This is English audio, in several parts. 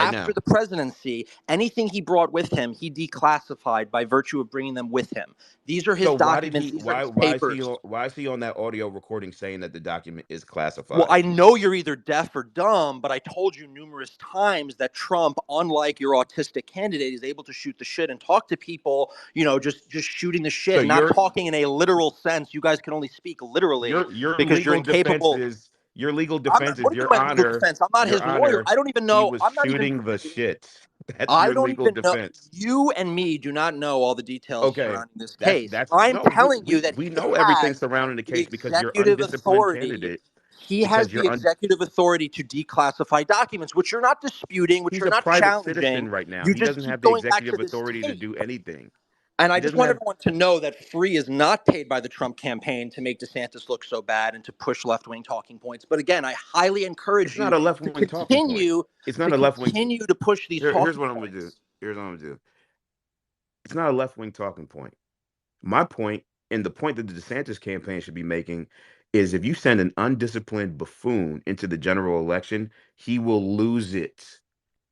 after now. the presidency, anything he brought with him, he declassified by virtue of bringing them with him. These are his So why did documents. he? These are his Why papers. why is he on that audio recording saying that the document is Well, classified? I know you're either deaf or dumb, but I told you numerous times that Trump, unlike your autistic candidate, is able to shoot the shit and talk to people, just shooting the So shit, not talking in a literal sense. You guys can only speak literally your because you're legal defense incapable. is your legal I'm defense not, is what do you mean my legal defense? I'm not your his lawyer. honor. I don't even He know. was I'm not even shooting the shit. That's I your don't legal even know. defense. You and me do not know all the details Okay, surrounding this case. that's I'm no. telling you that We he know everything has surrounding the the case because you're executive undisciplined authority. candidate. He has Because the executive authority to declassify documents, which you're not disputing, which he's you're a not private challenging. citizen right now. You He just doesn't keep have the going back to executive this authority to tape. do anything. And I He just doesn't want have. everyone to know that free is not paid by the Trump campaign to make DeSantis look so bad and to push left-wing talking points. But again, I highly encourage It's not you a left to wing talking point. It's not a left wing. continue to push these Here's talking what I'm gonna do. points. Here's what I'm gonna do. It's not a left wing talking point. My point, and the point that the DeSantis campaign should be making, is if you send an undisciplined buffoon into the general election, he will lose it.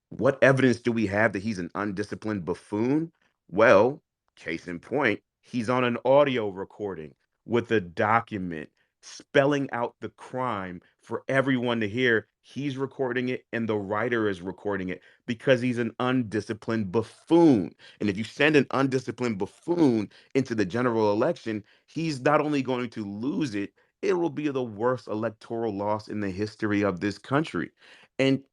What evidence do we have that he's an undisciplined buffoon? Well, case in point, he's on an audio recording with a document spelling out the crime for everyone to hear. He's recording it and the writer is recording it because he's an undisciplined buffoon. And if you send an undisciplined buffoon into the general election, he's not only going to lose it, it will be the worst electoral loss in the history of this country. And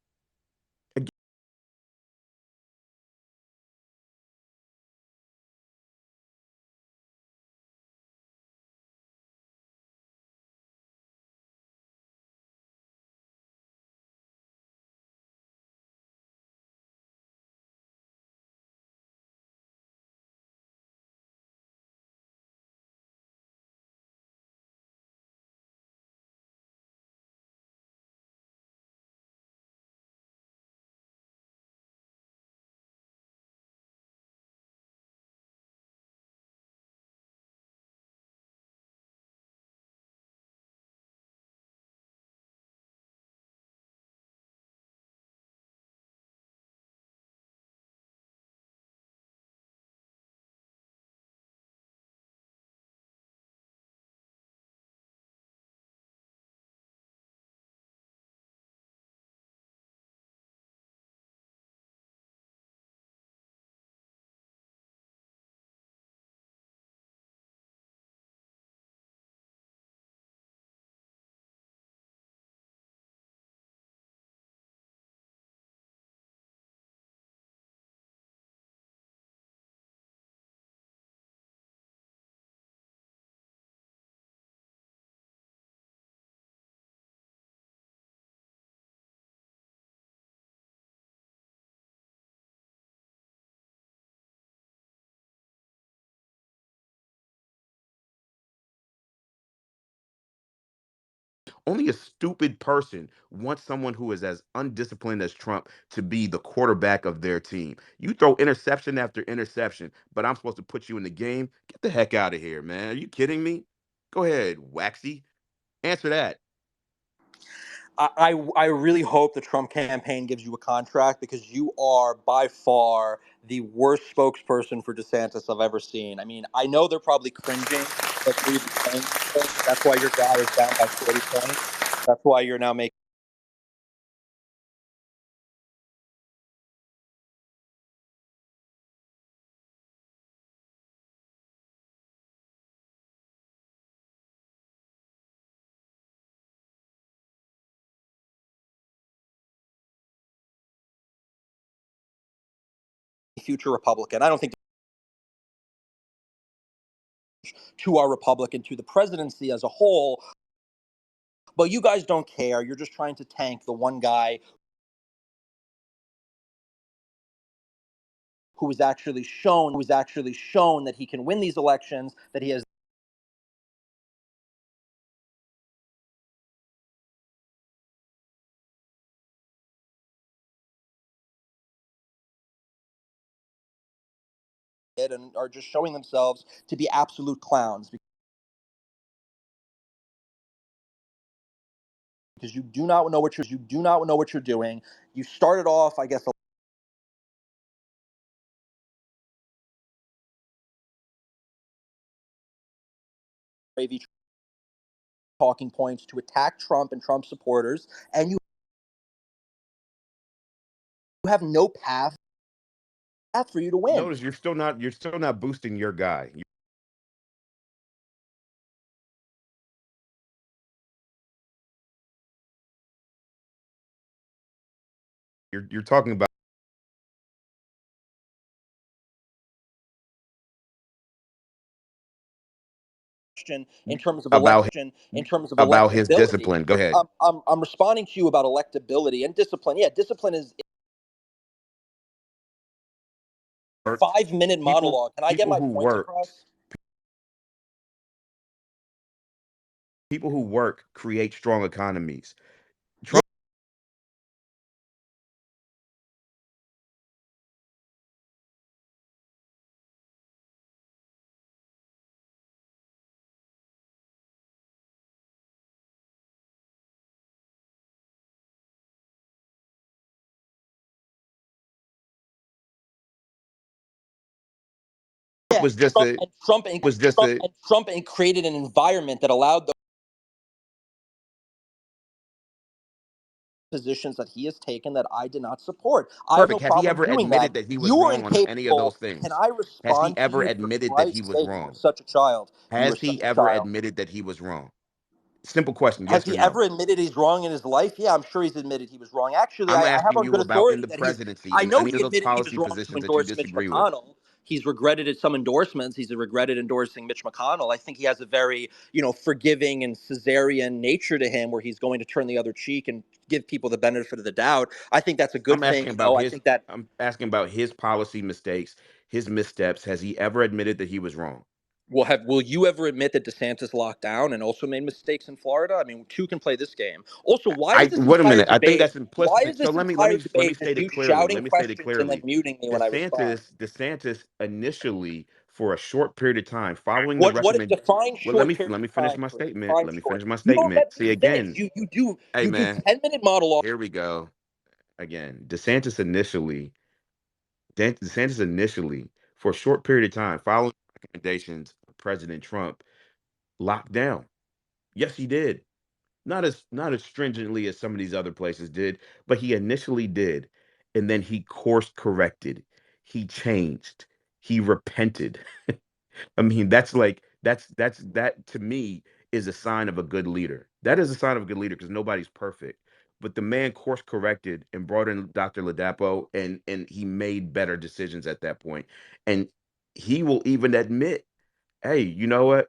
only a stupid person wants someone who is as undisciplined as Trump to be the quarterback of their team. You throw interception after interception, but I'm supposed to put you in the game? Get the heck out of here, man. Are you kidding me? Go ahead, Waxy. Answer that. I really hope the Trump campaign gives you a contract because you are by far the worst spokesperson for DeSantis I've ever seen. I mean, I know they're probably cringing that you're even saying these things. That's why your guy is down by 40 points. That's why you're now making a future Republican. I don't think to our Republican, to the presidency as a whole, but you guys don't care. You're just trying to tank the one guy who has actually shown that he can win these elections, that he has and are just showing themselves to be absolute clowns because you do not know what you're doing. You started off, I guess, gravy talking points to attack Trump and Trump supporters, and you have no path for you to win. Notice you're still not boosting your guy. You're talking about In terms of about election, in terms of about his electability, discipline. Go ahead. I'm responding to you about electability and discipline. Yeah, discipline is 5 minute People monologue. Can I get people my who point work across? people who work create strong economies. Yeah, Trump yeah. was just a was just a Trump created an environment that allowed the positions that he has taken that I did not support. I have no perfect. Has he problem ever doing that. admitted that he was You are wrong on any of those incapable. Can things? I Has he respond to ever you? For admitted that he Christ's was sake, you are wrong? such a child. You are Has such he a ever child. admitted that he was wrong? Simple question, Has yes or he no? ever admitted he's wrong in his life? Yeah, I'm sure he's admitted he was wrong. Actually, I'm I have asking on you good about in authority the that he's. presidency I and know any he of those admitted he was policy wrong to positions that you endorse Mitch disagree with. McConnell. He's regretted some endorsements. He's regretted endorsing Mitch McConnell. I think he has a very, forgiving and Caesarian nature to him, where he's going to turn the other cheek and give people the benefit of the doubt. I think that's a good I'm thing. asking about I his think that. I'm asking about his policy mistakes, his missteps. Has he ever admitted that he was wrong? Will you ever admit that DeSantis locked down and also made mistakes in Florida? I mean, two can play this game. Also, why is I this wait a entire minute. I think debate? that's Why implicit. is So this let entire me let me debate state just it you clearly. shouting Let me state it questions and then clearly. muting me when I respond? DeSantis initially for a short period of time following the What is recommend. define Well, short period let me of finish time, my Chris? statement. Define Let me short. finish my You don't statement. let See me finish. again. Hey You do man, 10-minute monologue. here we go again. DeSantis initially for a short period of time following recommendations of President Trump locked down. Yes, he did. Not as stringently as some of these other places did, but he initially did, and then he course corrected. He changed. He repented. I mean, that to me is a sign of a good leader. That is a sign of a good leader because nobody's perfect. But the man course corrected and brought in Dr. Ladapo, and he made better decisions at that point. And he will even admit, hey, you know what?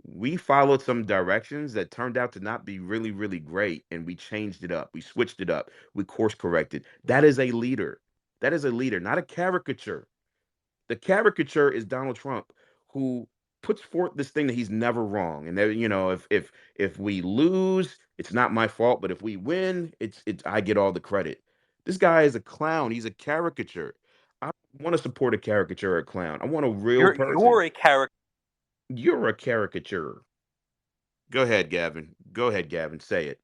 We followed some directions that turned out to not be really, really great, and we changed it up. We switched it up. We course corrected. That is a leader. That is a leader, not a caricature. The caricature is Donald Trump, who puts forth this thing that he's never wrong. And that, if we lose, it's not my fault. But if we win, it's I get all the credit. This guy is a clown. He's a caricature. I don't want to support a caricature or a clown. I want a real You're person. a character. You're a caricature. Go ahead, Gavin. Go ahead, Gavin. Say it.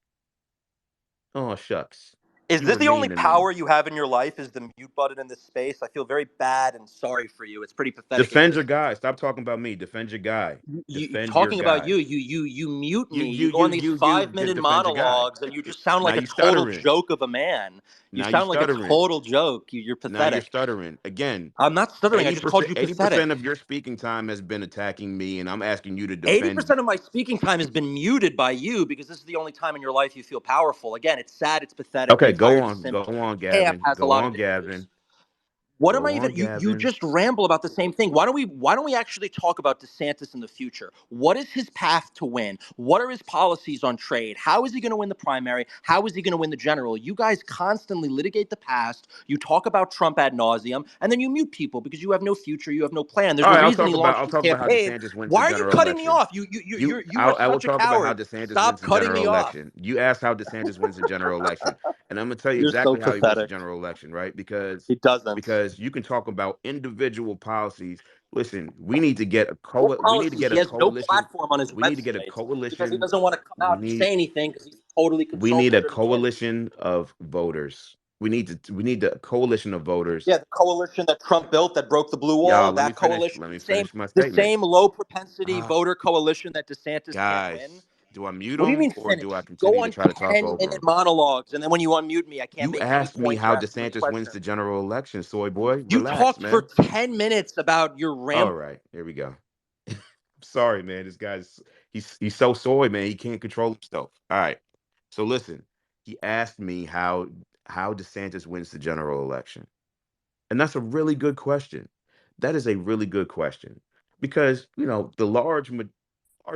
Oh, shucks. Is You this were the only mean to me. power you have in your life? Is the mute button in this space? I feel very bad and sorry for you. It's pretty pathetic at Defend this your point. guy. Stop talking about me. Defend your guy. Defend your Talking about guy. you, you mute You, me. you, You go you, on these you, you. 5 minute Defend your guy. monologues, and you just sound Now like a you total stuttering. joke of a man. You Now you sound like a stuttering. total joke. You're Now you're pathetic. stuttering again. I'm not stuttering. I just called 80%, you 80% pathetic. of your speaking time has been attacking me, and I'm asking you to Eighty defend. percent of my speaking time has been muted by you because this is the only time in your life you feel powerful. Again, it's sad. It's pathetic. The Okay, entire go on, camp Gavin. has a Go lot of on, issues. Gavin. What am Go I even? on, You Gavin. just ramble about the same thing. Why don't we actually talk about DeSantis in the future? What is his path to win? What are his policies on trade? How is he going to win the primary? How is he going to win the general? You guys constantly litigate the past. You talk about Trump ad nauseum, and then you mute people because you have no future. You have no plan. There's All a right, reason he I'll launched his talk about how campaign. DeSantis wins the Why are you general cutting me election. off? You are I will such a talk about how coward. DeSantis wins Stop the cutting general me off. election. You asked how DeSantis wins the general election, and I'm gonna tell you You're so exactly how he wins the pathetic. general election, right? Because He doesn't. you can talk about individual policies. Listen, What we need to policies? get He a has no coalition. platform on his We need to get a website because he coalition. doesn't want to come We out and need say anything because he's totally we need a consulted or he can't. coalition of voters. we need the coalition of voters. Yeah, the coalition that Trump built that broke the blue wall, Y'all, let me that finish. coalition, Let me the same finish my the statement. same low propensity Ah, voter coalition that DeSantis can't win. guys, do I mute What do you them mean or do I finish? Go continue to on try to talk over 10-minute them? monologues, and then when you unmute me, I can't You make any asked me points or how ask you any DeSantis wins the questions. general election, soy boy. You Relax, talked for man. 10 minutes about your All ramp. right, here we go. Sorry, man. This guy's he's so soy, man. He can't control himself. All right. So listen, he asked me how DeSantis wins the general election. And that's a really good question. That is a really good question because, the large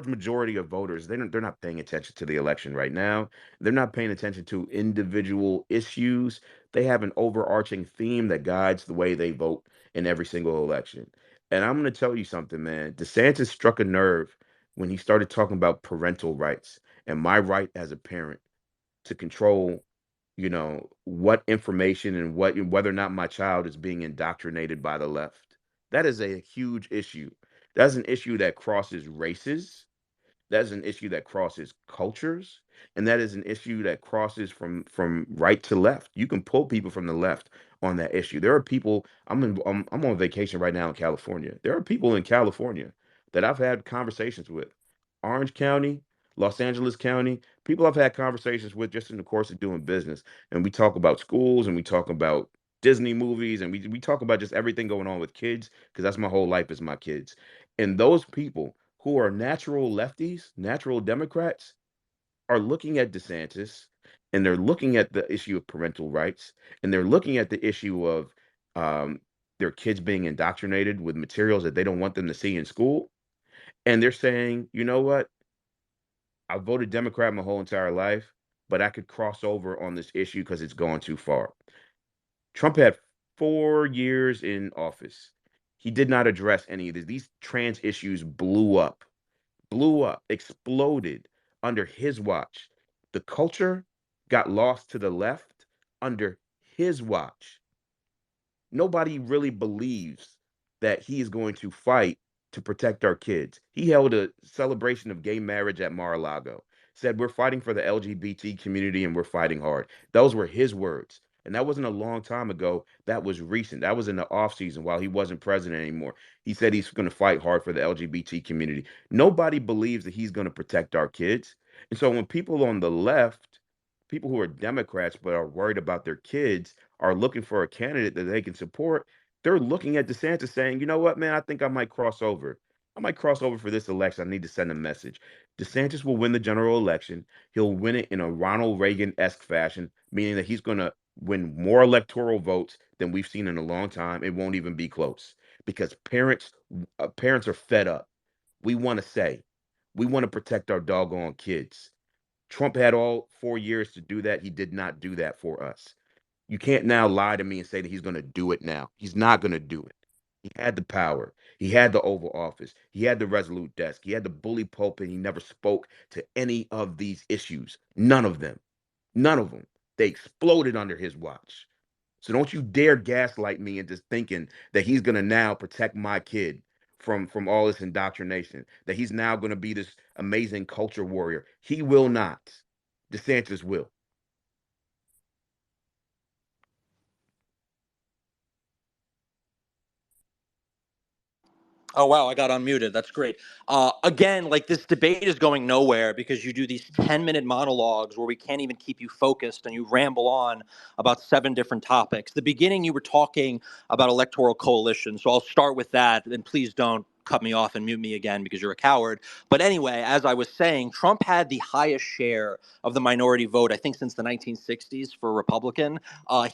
majority of voters, they're not paying attention to the election right now. They're not paying attention to individual issues. They have an overarching theme that guides the way they vote in every single election. And I'm going to tell you something, man. DeSantis struck a nerve when he started talking about parental rights and my right as a parent to control, what information and whether or not my child is being indoctrinated by the left. That is a huge issue. That's an issue that crosses races. That is an issue that crosses cultures, and that is an issue that crosses from right to left. You can pull people from the left on that issue. There are people. I'm on vacation right now in California. There are people in California that I've had conversations with. Orange County, Los Angeles County, people I've had conversations with just in the course of doing business, and we talk about schools and we talk about Disney movies and we talk about just everything going on with kids because that's my whole life is my kids. And those people who are natural lefties, natural Democrats, are looking at DeSantis and they're looking at the issue of parental rights and they're looking at the issue of um, their kids being indoctrinated with materials that they don't want them to see in school. And they're saying, you know what? I voted Democrat my whole entire life, but I could cross over on this issue because it's gone too far. Trump had 4 years in office. He did not address any of this. These trans issues blew up, exploded under his watch. The culture got lost to the left under his watch. Nobody really believes that he is going to fight to protect our kids. He held a celebration of gay marriage at Mar-a-Lago, said, "We're fighting for the LGBT community and we're fighting hard." Those were his words. And that wasn't a long time ago. That was recent. That was in the off season while he wasn't president anymore. He said he's going to fight hard for the LGBT community. Nobody believes that he's going to protect our kids. And so when people on the left, people who are Democrats but are worried about their kids, are looking for a candidate that they can support, they're looking at DeSantis saying, you know what, man, I think I might cross over. I might cross over for this election. I need to send a message. DeSantis will win the general election. He'll win it in a Ronald Reagan-esque fashion, meaning that he's going to win more electoral votes than we've seen in a long time. It won't even be close because parents are fed up. We want to say, we want to protect our doggone kids. Trump had all 4 years to do that. He did not do that for us. You can't now lie to me and say that he's going to do it now. He's not going to do it. He had the power. He had the Oval Office. He had the resolute desk. He had the bully pulpit. He never spoke to any of these issues. None of them. None of them. They exploded under his watch. So don't you dare gaslight me into thinking that he's going to now protect my kid from all this indoctrination, that he's now going to be this amazing culture warrior. He will not. DeSantis will. Oh wow, I got unmuted. That's great. Again, like this debate is going nowhere because you do these 10-minute monologues where we can't even keep you focused and you ramble on about 7 different topics. The beginning you were talking about electoral coalition, so I'll start with that, and please don't cut me off and mute me again because you're a coward. But anyway, as I was saying, Trump had the highest share of the minority vote, I think, since the 1960s for Republican.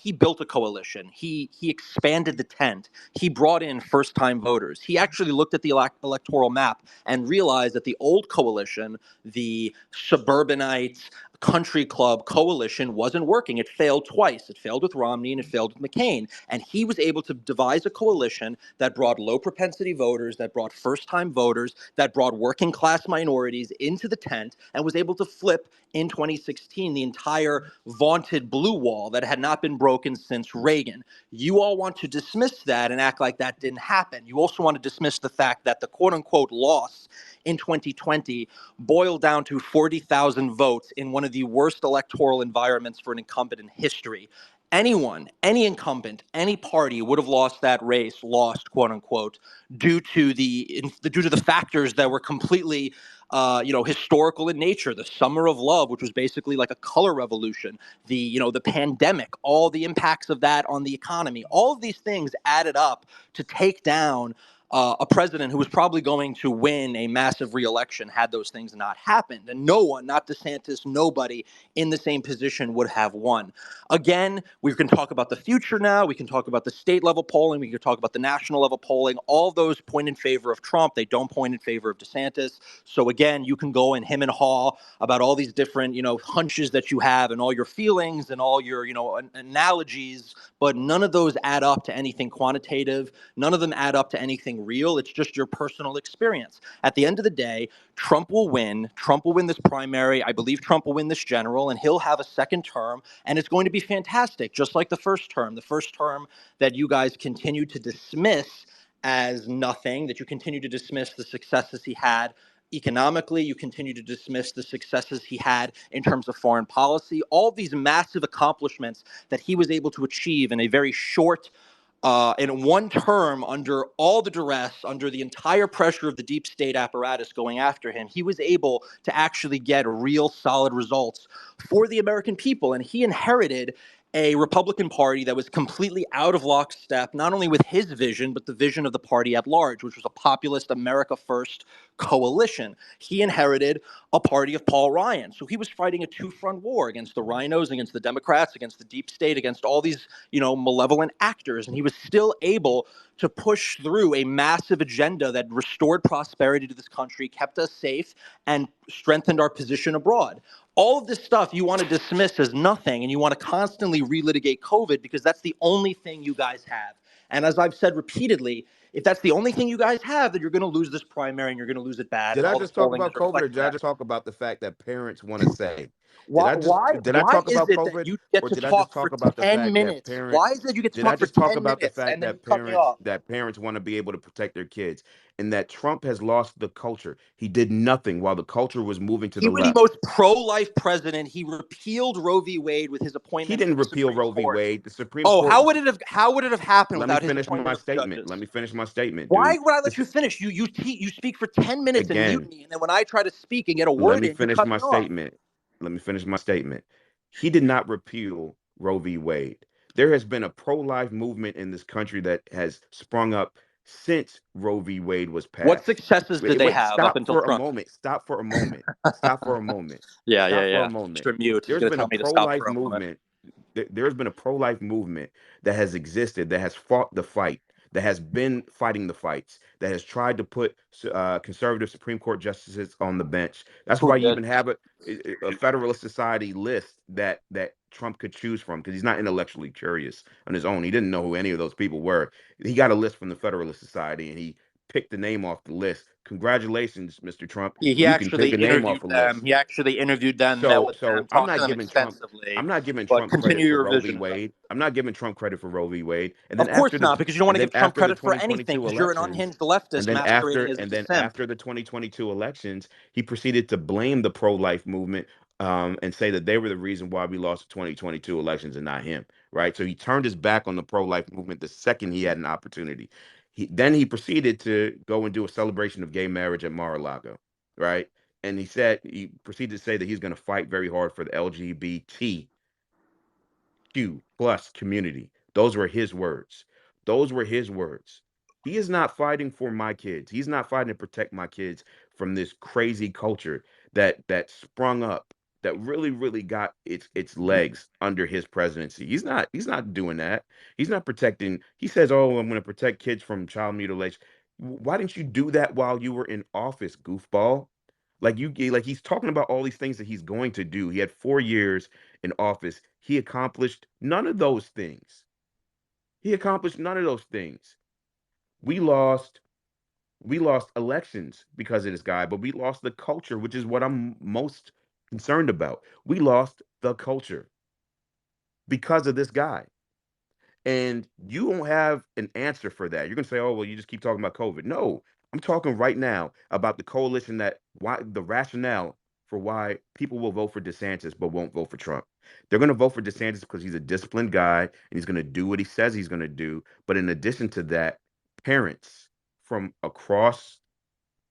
He built a coalition. He expanded the tent. He brought in first time voters. He actually looked at the electoral map and realized that the old coalition, the suburbanites, country club coalition wasn't working. It failed twice. It failed with Romney and it failed with McCain. And he was able to devise a coalition that brought low propensity voters, that brought first time voters, that brought working class minorities into the tent, and was able to flip in 2016 the entire vaunted blue wall that had not been broken since Reagan. You all want to dismiss that and act like that didn't happen. You also want to dismiss the fact that the quote unquote loss in 2020 boiled down to 40,000 votes in one of the worst electoral environments for an incumbent in history. anyone, any incumbent, any party would have lost that race, lost quote unquote, due to the factors that were completely, historical in nature. The Summer of Love, which was basically like a color revolution, the pandemic, all the impacts of that on the economy, all of these things added up to take down. A president who was probably going to win a massive reelection had those things not happened. And no one, not DeSantis, nobody in the same position would have won. Again, we can talk about the future now. We can talk about the state level polling. We can talk about the national level polling. All of those point in favor of Trump. They don't point in favor of DeSantis. So again, you can go and him and haw about all these different, hunches that you have and all your feelings and all your, analogies, but none of those add up to anything quantitative. None of them add up to anything real. It's just your personal experience. At the end of the day, Trump will win. Trump will win this primary. I believe Trump will win this general, and he'll have a second term, and it's going to be fantastic, just like the first term. The first term that you guys continue to dismiss as nothing, that you continue to dismiss the successes he had economically, you continue to dismiss the successes he had in terms of foreign policy, all of these massive accomplishments that he was able to achieve in a very short in one term, under all the duress, under the entire pressure of the deep state apparatus going after him, he was able to actually get real solid results for the American people. And he inherited a Republican Party that was completely out of lockstep, not only with his vision, but the vision of the party at large, which was a populist America First coalition. He inherited a party of Paul Ryan. So he was fighting a two-front war against the rhinos, against the Democrats, against the deep state, against all these, malevolent actors. And he was still able to push through a massive agenda that restored prosperity to this country, kept us safe, and strengthened our position abroad. All of this stuff you want to dismiss as nothing, and you want to constantly relitigate COVID because that's the only thing you guys have. And as I've said repeatedly, if that's the only thing you guys have, then you're going to lose this primary and you're going to lose it bad. Did And I all the just talk polling about has COVID, or reflected did I that. just talk about the fact that parents want to say? Why, why, Did I why talk is about it that COVID, you get or to did I just talk for talk about the 10 fact that minutes? Why is it you get to did I talk for just talk 10 about the minutes fact and then you cut me off? that parents want to be able to protect their kids, and that Trump has lost the culture? He did nothing while the culture was moving to He the was the left. most pro-life president. He repealed Roe v. Wade with his He appointment to didn't the repeal Supreme Roe v. Court. Wade. The Supreme Oh, Court. how would it have happened Let me without his finish appointment my of statement. Let judges? me finish my statement, Why dude. would I let This you finish? You speak for 10 minutes and mute again. me, and then when I try to speak and get a Let word me in, you finish cut my me off. statement. Let me finish my statement. He did not repeal Roe v. Wade. There has been a pro-life movement in this country that has sprung up since Roe v. Wade was What passed. successes did Wait, they wait, have up stop until for a Trump? moment. Stop for a moment. Stop for a moment. Yeah, yeah, Stop for a yeah. moment. Mr. Mute, he's There's going to been a tell me to stop pro-life for a moment. movement. There's been a pro-life movement that has existed, that has fought the fight, that has been fighting the fights, that has tried to put conservative Supreme Court justices on the bench. That's Who why you did? even have a Federalist Society list that Trump could choose from, because he's not intellectually curious on his own. He didn't know who any of those people were. He got a list from the Federalist Society and he picked the name off the list. Congratulations, Mr. Trump. He You can actually take a name off interviewed a them. list. He actually interviewed them, met So with them, so talked to them extensively. I'm not giving But Trump credit continue for your Roe v. vision, though. Wade. I'm not giving Trump credit for Roe v. Wade. Of course not, because you don't want And to then give Trump after the credit for anything, 2022 because you're an elections, unhinged leftist masquerading as a simp. after the 2022 elections, he proceeded to blame the pro-life movement, and say that they were the reason why we lost the 2022 elections and not him, right? So he turned his back on the pro-life movement the second he had an opportunity. He proceeded to go and do a celebration of gay marriage at Mar-a-Lago, right? And he proceeded to say that he's going to fight very hard for the LGBTQ plus community. Those were his words. Those were his words. He is not fighting for my kids. He's not fighting to protect my kids from this crazy culture that sprung up, that really got its legs under his presidency. He's not doing that. He's not protecting. He says, "Oh, I'm going to protect kids from child mutilation." Why didn't you do that while you were in office, goofball? Like he's talking about all these things that he's going to do. He had 4 years in office. He accomplished none of those things. He accomplished none of those things. We lost we lost elections because of this guy, but we lost the culture, which is what I'm most concerned about. We lost the culture because of this guy. And you don't have an answer for that. You're gonna say, "Oh, well, you just keep talking about COVID." No, I'm talking right now about the coalition, that why the rationale for why people will vote for DeSantis but won't vote for Trump. They're going to vote for DeSantis because he's a disciplined guy and he's going to do what he says he's going to do. But in addition to that, parents from across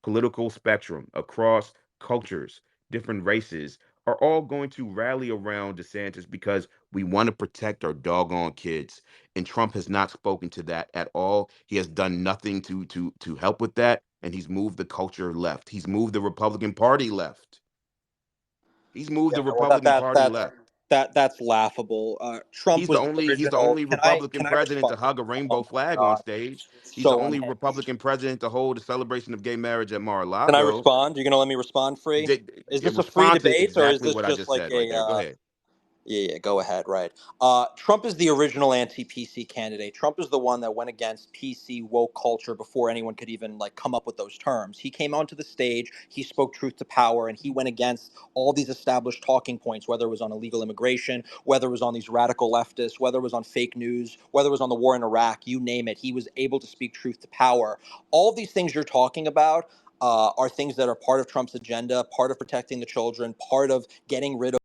political spectrum, across cultures, different races, are all going to rally around DeSantis because we want to protect our doggone kids. And Trump has not spoken to that at all. He has done nothing to help with that, and he's moved the culture left. He's moved the Republican Party left. He's moved Yeah, the well, Republican Party left. that's laughable. Trump was the He's the original. only Can Republican I president to respond? hug a rainbow Oh my flag on God, stage. you're He's the so only unhinged. Republican president to hold a celebration of gay marriage at Can I Mar-a-Lago. respond? You're gonna let me respond, free? Is this a free Respond to debate or is exactly this what I just just like said right a there. Go ahead. yeah, go ahead. Right. Trump is the original anti-PC candidate. Trump is the one that went against PC woke culture before anyone could even like come up with those terms. He came onto the stage, he spoke truth to power, and he went against all these established talking points, whether it was on illegal immigration, whether it was on these radical leftists, whether it was on fake news, whether it was on the war in Iraq, you name it. He was able to speak truth to power. All of these things you're talking about are things that are part of Trump's agenda, part of protecting the children, part of getting rid of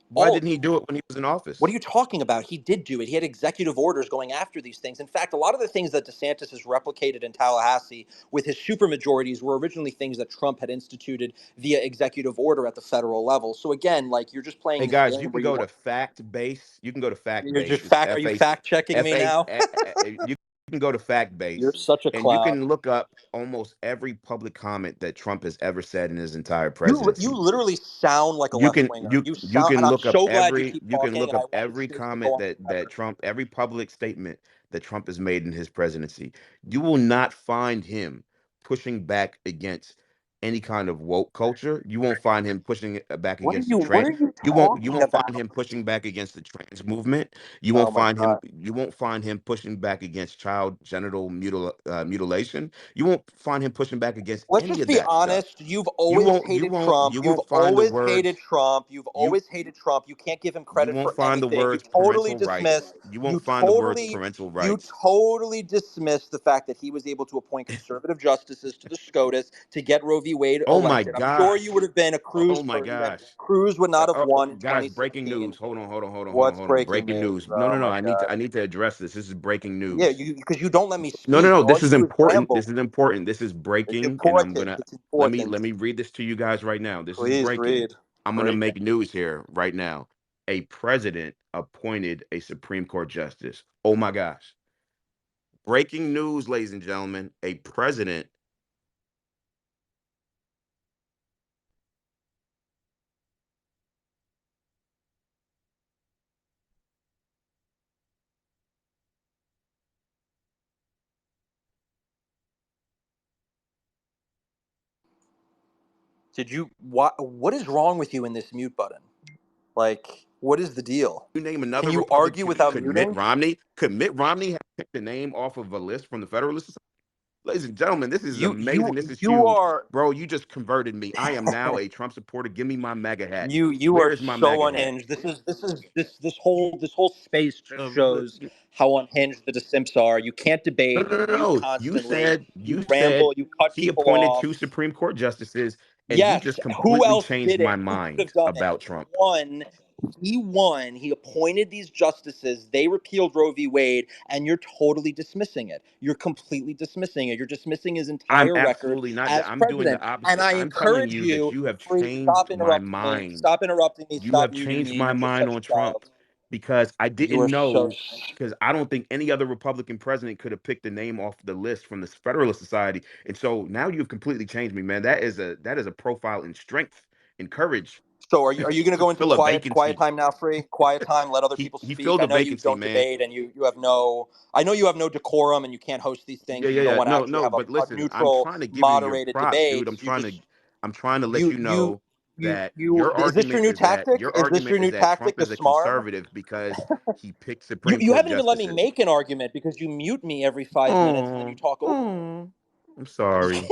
Why all. didn't he do it when he was in What are office? you talking about? He did do it. He had executive orders going after these things. In fact, a lot of the things that DeSantis has replicated in Tallahassee with his supermajorities were originally things that Trump had instituted via executive order at the federal level. So again, like you're just playing Hey this guys, game you can where you go want to fact base. You can go to fact you're base. just It's fact. Are F you A fact checking F me A. now? You can go to fact You're base such a and you clown. can look up almost every public comment that Trump has ever said in his entire You presidency. literally sound like a You left can winger. you You you sound, and can I'm look up so glad you keep talking. And I want this every space to go comment on that forever. Trump, every public statement that Trump has made in his presidency. You will not find him pushing back against any kind of woke culture. You won't find him pushing it back against the What trans. are you You talking won't find about? him pushing back against the trans movement. You won't Oh my find him god. you won't find him pushing back against child genital mutilation. You won't find him pushing back against Let's any just of be that stuff. honest. You've always hated Trump. You You've won't find the always hated words Trump. You've you always hated Trump. You can't give him you credit won't for find the anything. words parental rights. You won't find the words parental You rights. totally dismiss the fact that he was able to appoint conservative justices to the SCOTUS to get Roe v. Wade Oh my elected. I'm sure you gosh. would have been a Cruz Oh my person. gosh. Cruz would not have won in Guys, breaking 2016. news. What's Hold on. breaking Breaking news? news. No, Oh no, no. my god. I need to address this. This is breaking Yeah, news. you because you don't let me No, no, speak. no. All This you is do is important. ramble. This is important. This is It's breaking, and I'm important. gonna It's important. let me read this to you guys right now. This is Please breaking. read. I'm gonna Breaking. make news here right now. A president appointed a Supreme Court justice. Oh my gosh. Breaking news, ladies and gentlemen. A president. Did you what is wrong with you in this mute button? Like, what is the deal? You name Can another you argue Republican. without muting? Could Mitt Romney have picked a name off of a list from the Federalist? Ladies and gentlemen, this is amazing. This is You huge. are Bro, you just converted me. I am now a Trump supporter. Give me my MAGA hat. you Where are is my so MAGA hat? unhinged. This whole space just No, shows how unhinged the DeSimps are. You can't debate. You mute no. constantly. You You said ramble. You cut he people appointed off. two Supreme Court justices, and you Yes. just Who completely else changed did my it? Who could mind have done it? about Trump. He won. He appointed these justices. They repealed Roe v. Wade, and you're totally dismissing it. You're completely dismissing it. You're dismissing his I'm entire record absolutely not. as I'm doing the president. And opposite. I I'm telling encourage you that you, you have free, changed stop my interrupting me. mind. Stop interrupting me. You Stop have muting changed me. my You're just mind such on a Trump child. because I You are didn't so. know, because I don't think any other Republican president could have picked the name off the list from the Federalist Society. And so now you've completely changed me, man. That is a profile in strength and courage So are you going to to go into fill a quiet vacancy. time now, free? Quiet time. Let other people He speak. filled I a know you vacancy, don't man. debate, and you have no. I know you have no decorum, and you can't host these things, and you don't want to No, actually no, have but a listen, I'm neutral, trying to give you your moderated props, dude. debate. You just I'm trying to let you know that you. Is this your new tactic? your Is this argument your is new that tactic? Trump The is a smarm? conservative because he picked Supreme You Court haven't even let me justices. make an argument because you mute me every 5 minutes and then you Oh, talk over oh, I'm sorry.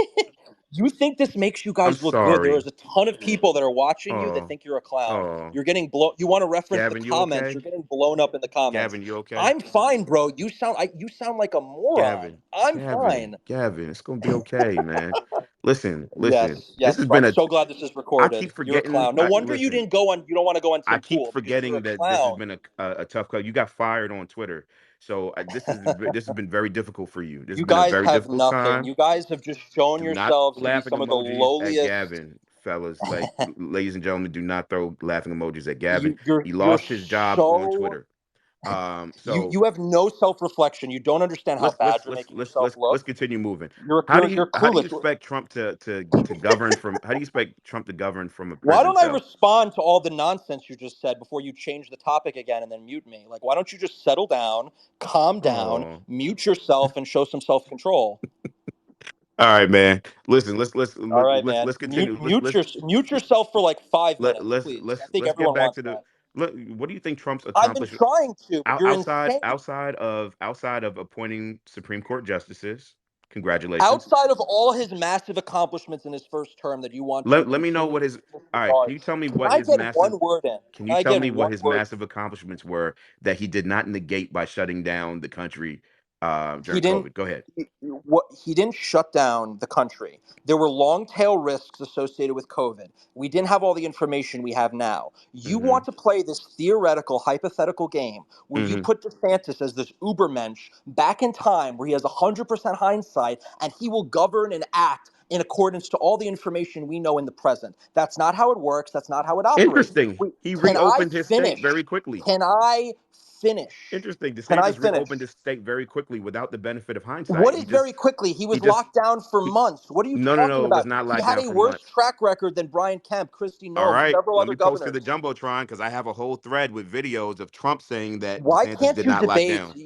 me. You think this makes you I'm guys look good? There is sorry. a ton of people that are watching you that Oh, think you're a clown. oh, You're getting blown. You want to reference the Gavin, you comments? You're okay? getting blown up in the comments. Gavin, you okay? I'm fine, bro. You sound like a moron. Gavin, I'm Gavin, fine. Gavin, it's gonna be okay, man. Listen, listen. Yes, This yes. has been I'm a. so glad this is I recorded. keep You're a forgetting. clown. No wonder you Listen, didn't go on. You don't want to go on I Tim keep Pool because you're forgetting a that this has clown. been a tough cut. You got fired on Twitter, so this has been very difficult for you. This has You been a guys very have difficult nothing. time. You guys have just shown Do not yourselves throw to be laughing some of the emojis at lowliest. Gavin, fellas. Like, ladies and gentlemen, do not throw laughing emojis at Gavin. He You're lost his job on so Twitter. So you have no self reflection. You don't understand how bad you're making yourself let's look. continue moving. You're How do you clueless. expect Trump to govern from? How do you expect Trump to govern from a Why prison don't I cell? respond to all the nonsense you just said before you change the topic again and then mute me? Like, why don't you just settle down, calm down, Oh, mute yourself, and show some self control? all right, man. Listen, All right, man. let's continue. Mute yourself for like 5 minutes, please. I think Let's get everyone back wants to the. that. Look, what do you think Trump's I've been accomplished trying to, but you're insane. outside of appointing Supreme Court justices? Congratulations. Outside of all his massive accomplishments in his first term that you want to Let me know what continually his. All right, can disregard, you tell me can what I his get massive? one word in? Can Can you I tell get me what one his word? massive accomplishments were that he did not negate by shutting down the country He during didn't COVID? Go ahead. he didn't shut down the country. There were long tail risks associated with COVID. We didn't have all the information we have now. You Mm-hmm. want to play this theoretical hypothetical game where you Mm-hmm. put DeSantis as this ubermensch back in time where he has 100% hindsight and he will govern and act in accordance to all the information we know in the present. That's not how it works. That's not how it operates. Interesting. Wait, He can I reopened his state finish? very quickly. Can I finish? Interesting. Can I DeSantis finish? reopened his state very quickly without the benefit of What hindsight. is very quickly? He He was just locked down for he, months. What are you no, no, talking no, it was about? not He locked had down a for worse months. track record than Brian Kemp, Christie All Noem, right, several let other me post to the governors. jumbotron because I have a whole thread with videos of Trump saying that Why DeSantis can't did you not lock debate? down.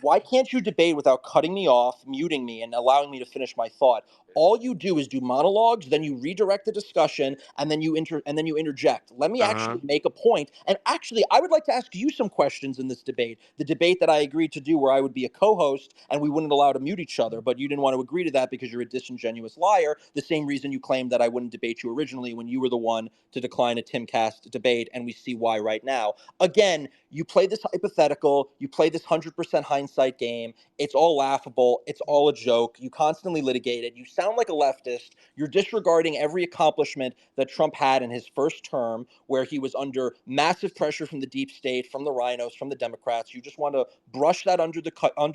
Why can't you debate without cutting me off, muting me, and allowing me to finish my thought? All you do is do monologues, then you redirect the discussion, and then you interject. Let me Uh huh. actually make a point. And actually, I would like to ask you some questions in this debate. The debate that I agreed to do, where I would be a co-host and we wouldn't allow to mute each other, but you didn't want to agree to that because you're a disingenuous liar. The same reason you claimed that I wouldn't debate you originally when you were the one to decline a Timcast debate, and we see why right now. Again, you play this hypothetical, you play this 100% hindsight game. It's all laughable. It's all a joke. You constantly litigate it. You sound like a leftist. You're disregarding every accomplishment that Trump had in his first term, where he was under massive pressure from the deep state, from the rhinos, from the Democrats. You just want to brush that under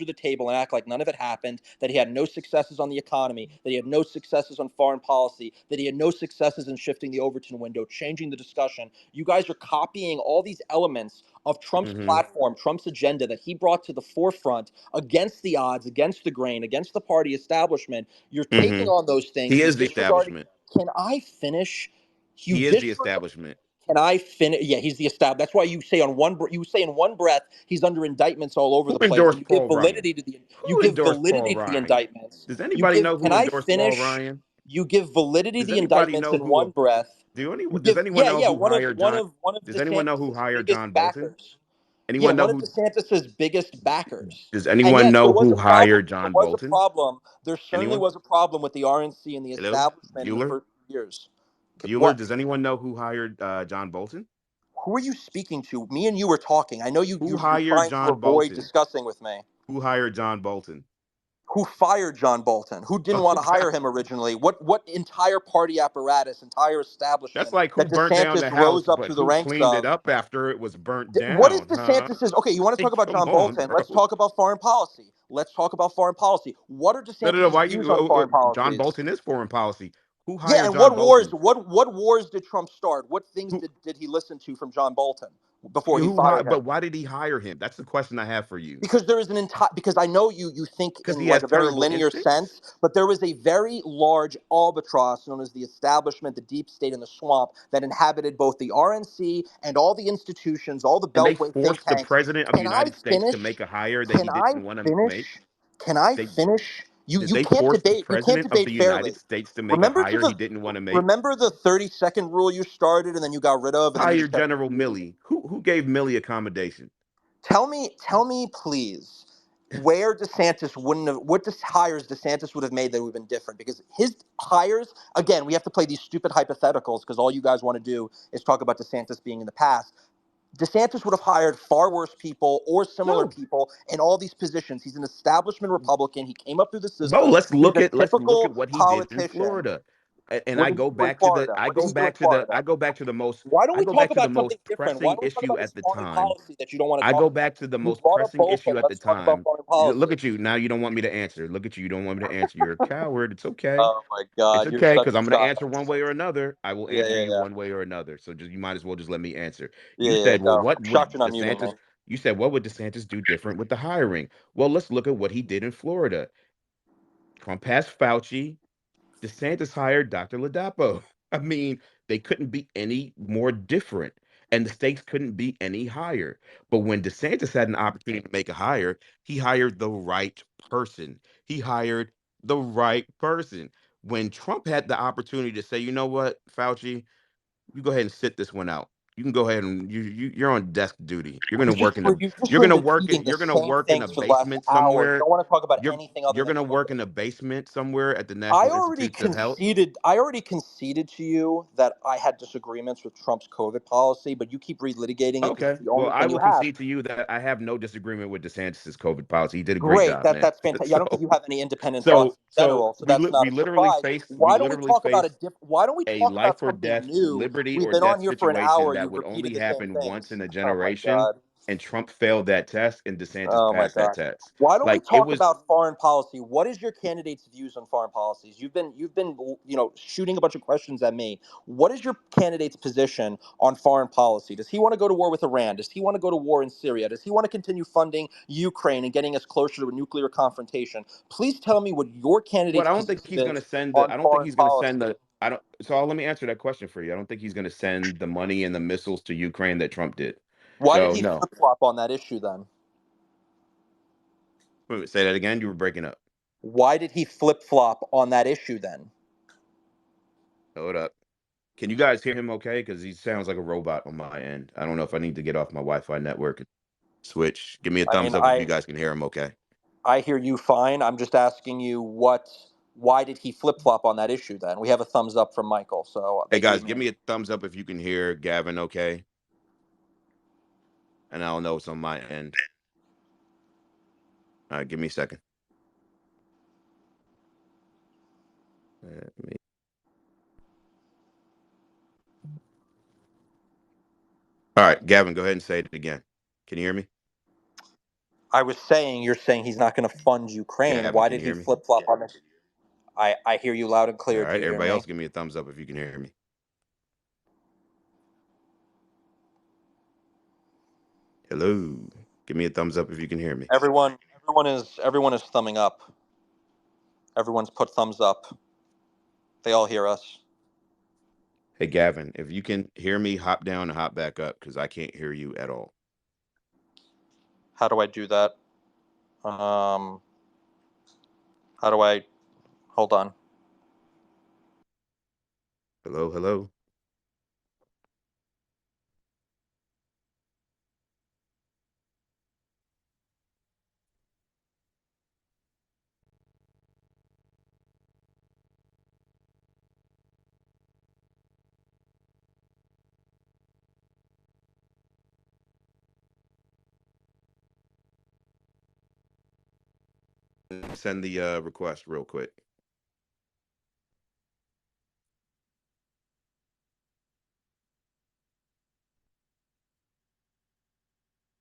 the table and act like none of it happened. That he had no successes on the economy. That he had no successes on foreign policy. That he had no successes in shifting the Overton window, changing the discussion. You guys are copying all these elements of Trump's Mm-hmm. platform, Trump's agenda that he brought to the forefront against the odds, against the grain, against the party establishment. You're taking Mm-hmm. on those things. He You're is the disregarding. establishment. Can I finish? You He is the disregard. establishment. Can I finish? Yeah, he's the establishment. That's why you say you say in one breath he's under indictments all over Who the place, and endorsed Paul Ryan? you Who give endorsed Paul validity to the Ryan? indictments. Does You anybody give. know Can who I endorsed Paul finish? Ryan? You give validity to Does the anybody indictments know in one who? breath. You Does give. anyone Yeah, know yeah. who hired John? One of Does anyone know who DeSantis's hired biggest John Bolton? backers. Yeah, Anyone know one of who? DeSantis's biggest backers. Does And anyone yes, there know was who a problem. hired There John was a Bolton? problem. There certainly Anyone? was a problem with the RNC and the Hello, establishment in the Bueller. first few years. Bueller. What? Does anyone know who hired John Bolton? Who are you speaking to? Me and you were talking. I know Who you're hired trying to John avoid Bolton? discussing with me. Who hired John Bolton? Who fired John Bolton? Who didn't Oh want to God, hire him originally? What entire party apparatus, entire that's establishment like who that burnt down DeSantis the house, rose up but through the who ranks cleaned it of? up after it was burnt What is down, huh? DeSantis's? Okay, you want to talk Like, about come John on, Bolton? Let's bro. talk about foreign policy. Let's talk about foreign policy. What are No, no, no. DeSantis's Why views on you? foreign John policies? Bolton is foreign policy. Who Yeah, hired and John Bolton? what wars did Trump start? What things Who? did he listen to from John Bolton before he fired him? But why did he hire him? That's the question I have for you. Because there is an entire, because I know you think Because in he like has a very terrible linear instincts. sense, but there was a very large albatross known as the establishment, the deep state, and the swamp that inhabited both the RNC and all the institutions, all the And they beltway think forced the tanks. president of the Can I United States to finish? make a hire that Can he I didn't want to make. finish? Can I They finish? did You they can't force the debate. You can't president of debate the fairly. United States to make a Remember to hire he the didn't want to make? remember the 30-second rule you started and then you got rid of and then you Hire just kept General repeating? Milley. Who gave Milley accommodation? Tell me, please. where DeSantis wouldn't have, what hires DeSantis would have made that would have been different, because his hires, again, we have to play these stupid hypotheticals because all you guys want to do is talk about DeSantis being in the past. DeSantis would have hired far worse people or similar No, people in all these positions. He's an establishment Republican. He came up through the bro, system. He's a let's look at typical what he did in politician. Florida. And What I did he go do in back to the Florida? What did he do in Florida? Why don't I we go talk back to the about most something different? Why pressing don't we talk issue about at his the foreign time. policy that you don't want to I talk go about? back to the You most brought up pressing both, issue at the let's talk about time. foreign Look policy. at you. Now you don't want me to answer. Look at you. You don't want me to answer. You're a coward. It's okay. Oh my It's God, you're okay such because a I'm going to child. answer one way or another. I will Yeah, answer yeah, you yeah, one way or another. So just you might as well just let me answer. yeah, You yeah. said, well, Go. what I'm would shocked you're not muting me. DeSantis? You said, what would DeSantis do different with the hiring? Well, let's look at what he did in Florida. Trump passed Fauci. DeSantis hired Dr. Ladapo. I mean, they couldn't be any more different, and the stakes couldn't be any higher. But when DeSantis had an opportunity to make a hire, he hired the right person. He hired the right person. When Trump had the opportunity to say, you know what, Fauci, you go ahead and sit this one out. You can go ahead and you're on desk duty. You've just been repeating the You're gonna same work in a things for the last basement hour. You somewhere. don't want to talk about You're anything other you're than gonna work COVID. in a basement somewhere at the I National already Institutes of Health. conceded. I already conceded to you that I had disagreements with Trump's COVID policy, but you keep relitigating it because Okay. it's the Well, only I thing will you have. concede to you that I have no disagreement with DeSantis's COVID policy. He did a great Great. job, That man. that's fantastic. I So, don't think you have any independent thoughts in general, so that's not a surprise. we Why don't we literally talk about faced Why don't we a talk about life or something death, new? liberty We've or been on death here for an situation hour. that You've would repeated only the same happen once things. in a Oh my generation, God. and Trump failed that test, and DeSantis Oh my passed that God. test. Why don't we Like it talk was about foreign policy? What is your candidate's views on foreign policies? You've been shooting a bunch of questions at me. What is your candidate's position on foreign policy? Does he want to go to war with Iran? Does he want to go to war in Syria? Does he want to continue funding Ukraine and getting us closer to a nuclear confrontation? Please tell me what your what candidate's I don't think position he's going to is send the on I don't think foreign he's going to send policy. the I don't so let me answer that question for you. I don't think he's going to send the money and the missiles to Ukraine that Trump did. Why did So he no. flip flop on that issue then? Wait, say that again. You were breaking up. Why did he flip flop on that issue then? Hold up. Can you guys hear him okay? Because he sounds like a robot on my end. I don't know if I need to get off my Wi-Fi network and switch. Give me a I mean, thumbs up if you guys can hear him okay. I hear you fine. I'm just asking you why did he flip flop on that issue then? We have a thumbs up from Michael, so Hey they guys, gave give me. me a thumbs up if you can hear Gavin okay. And I'll know it's on my end. All right, give me a second. Let me- All right, Gavin, go ahead and say it again. Can you hear me? I was saying you're saying he's not going to fund Ukraine. Gavin, Why can did you he hear me? flip flop on this? I hear you loud and All clear. Do right, you hear everybody me? else give me a thumbs up if you can hear me. Hello. Give me a thumbs up if you can hear me. Everyone is thumbing up. Everyone's put thumbs up. They all hear us. Hey Gavin, if you can hear me, hop down and hop back up because I can't hear you at all. How do I do that? Um, how do I? Hold on. Hello, hello. Send the request real quick.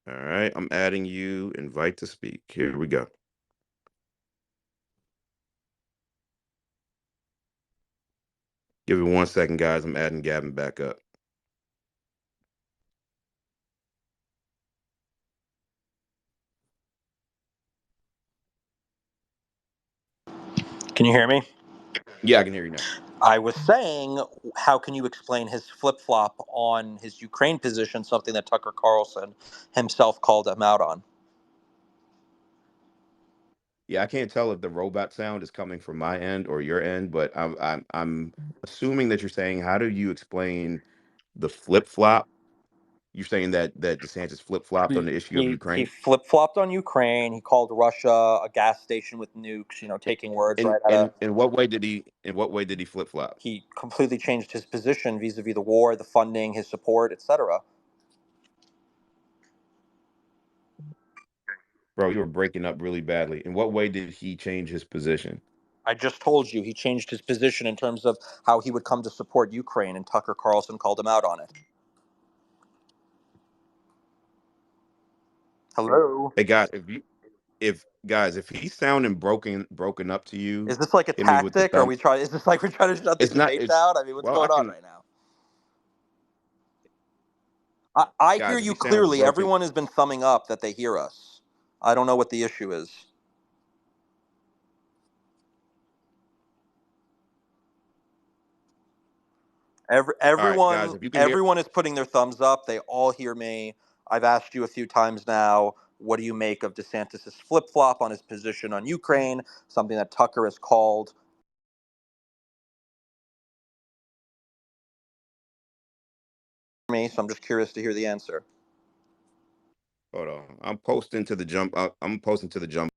All right, I'm adding you. Invite to speak. Here we go. Give me 1 second, guys. I'm adding Gavin back up. Can you hear me? Yeah, I can hear you now. I was saying, how can you explain his flip flop on his Ukraine position, something that Tucker Carlson himself called him out on? Yeah, I can't tell if the robot sound is coming from my end or your end, but I'm assuming that you're saying how do you explain the flip flop? You're saying that DeSantis flip-flopped on the issue of He Ukraine? flip-flopped on Ukraine. He called Russia a gas station with nukes, taking words In right out of. in what way did he flip-flop? He completely changed his position vis-a-vis the war, the funding, his support, etc. Bro, you were breaking up really badly. In what way did he change his position? I just told you he changed his position in terms of how he would come to support Ukraine, and Tucker Carlson called him out on it. Hello? Hey guys, if he's sounding broken up to you, Is this like a hit me with the tactic? Or thumb. is this like we're trying to shut the It's not. debate It's down? I mean, what's well, I going on can right now? I hear guys. If you he sounds clearly. broken, Everyone has been thumbing up that they hear us. I don't know what the issue is. all right, guys. Everyone, If you can hear, everyone is putting their thumbs up. They all hear me. I've asked you a few times now. What do you make of DeSantis' flip flop on his position on Ukraine? Something that Tucker has called me. So I'm just curious to hear the answer. hold on. I'm posting to the jump. I'm posting to the jump.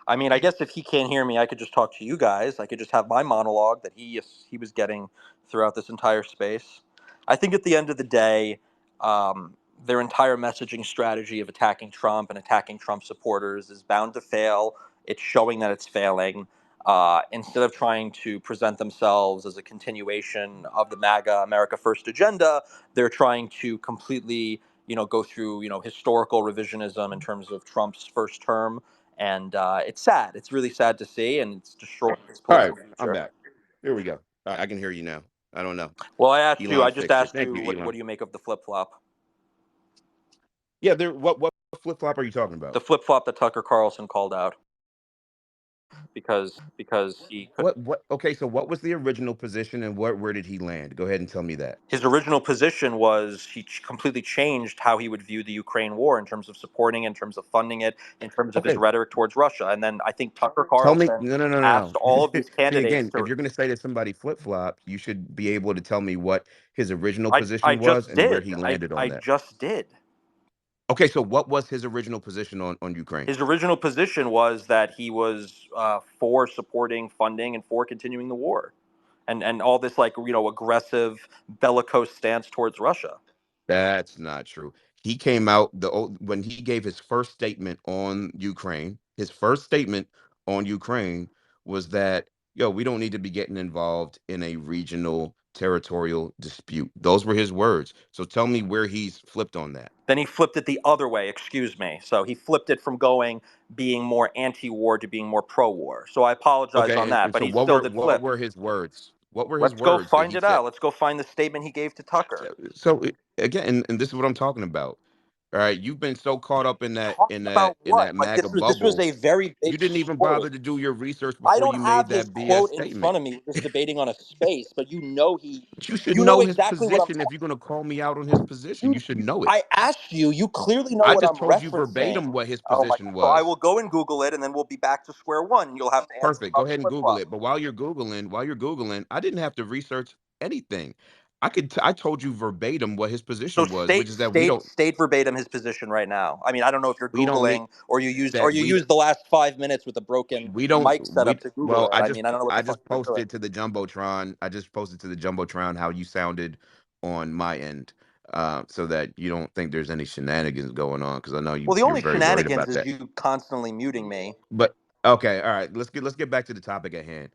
I mean, I guess if he can't hear me, I could just talk to you guys. I could just have my monologue that he was getting throughout this entire space. I think at the end of the day, their entire messaging strategy of attacking Trump and attacking Trump supporters is bound to fail. It's showing that it's failing. Instead of trying to present themselves as a continuation of the MAGA America First agenda, they're trying to completely, go through, historical revisionism in terms of Trump's first term, and it's sad. It's really sad to see, and it's destroying his All right, political I'm future. back. Here we go. All right, I can hear you now. I don't know. Well, I Elon just fixed it. asked Thank you, you, what Elon. do you make of the flip flop? Yeah, there. What flip flop are you talking The about? flip flop that Tucker Carlson called out because he could. What? Okay, so what was the original position, and where did he land? Go ahead and tell me that. His original position was completely changed how he would view the Ukraine war in terms of supporting, in terms of funding it, in terms of his Okay, rhetoric towards Russia. And then I think Tucker tell me. Carlson No, no, no, asked no, all of no. these See, candidates again, if to. you're going to say that somebody flip flopped, you should be able to tell me what his original I position was just and where did. he I landed on I that. just did. Okay, so what was his original position on Ukraine? His original position was that he was for supporting funding and for continuing the war, and all this like aggressive bellicose stance towards Russia. That's not true. He came out when he gave his first statement on Ukraine. His first statement on Ukraine was that, yo, we don't need to be getting involved in a regional territorial dispute. Those were his words. So tell me where he's flipped on that. Then he flipped it the other way. Excuse me. So he flipped it from being more anti-war to being more pro-war. So I apologize Okay, on and, that, and but so he what still were did what flip. were his words? What were his Let's go words that find he it said? out. Let's go find the statement he gave to Tucker. Again, and this is what I'm talking about. All right, you've been so caught up in that Talking in that about in what? that Like MAGA this was bubble. a very You big didn't even story. bother to do your research I before don't you made have his that BS quote in statement. front of me. We're just debating on a space, but But you should you know know his exactly what I'm position if talking. you're going to call me out on his position. You should know it. I asked you. You clearly know I what just I'm told you referencing. verbatim what his Oh my position god! So I will was. go and Google it, and then we'll be back to square one. And you'll have to answer Perfect. Go about the ahead and flip Google flop. it. But while you're Googling, I didn't have to research anything. I told you verbatim what his So position was, which state is that we don't state verbatim his position right now. I mean, I don't know if you're we don't need googling or you used that the last 5 minutes with a broken we don't mic setup to Google well, it. I mean, I don't know what the I fuck just you were doing. posted to the jumbotron. I just posted to the jumbotron how you sounded on my end, so that you don't think there's any shenanigans going on, because I know Well, the you're only very worried shenanigans about is that. you constantly muting me. But okay, all right, let's get back to the topic at hand.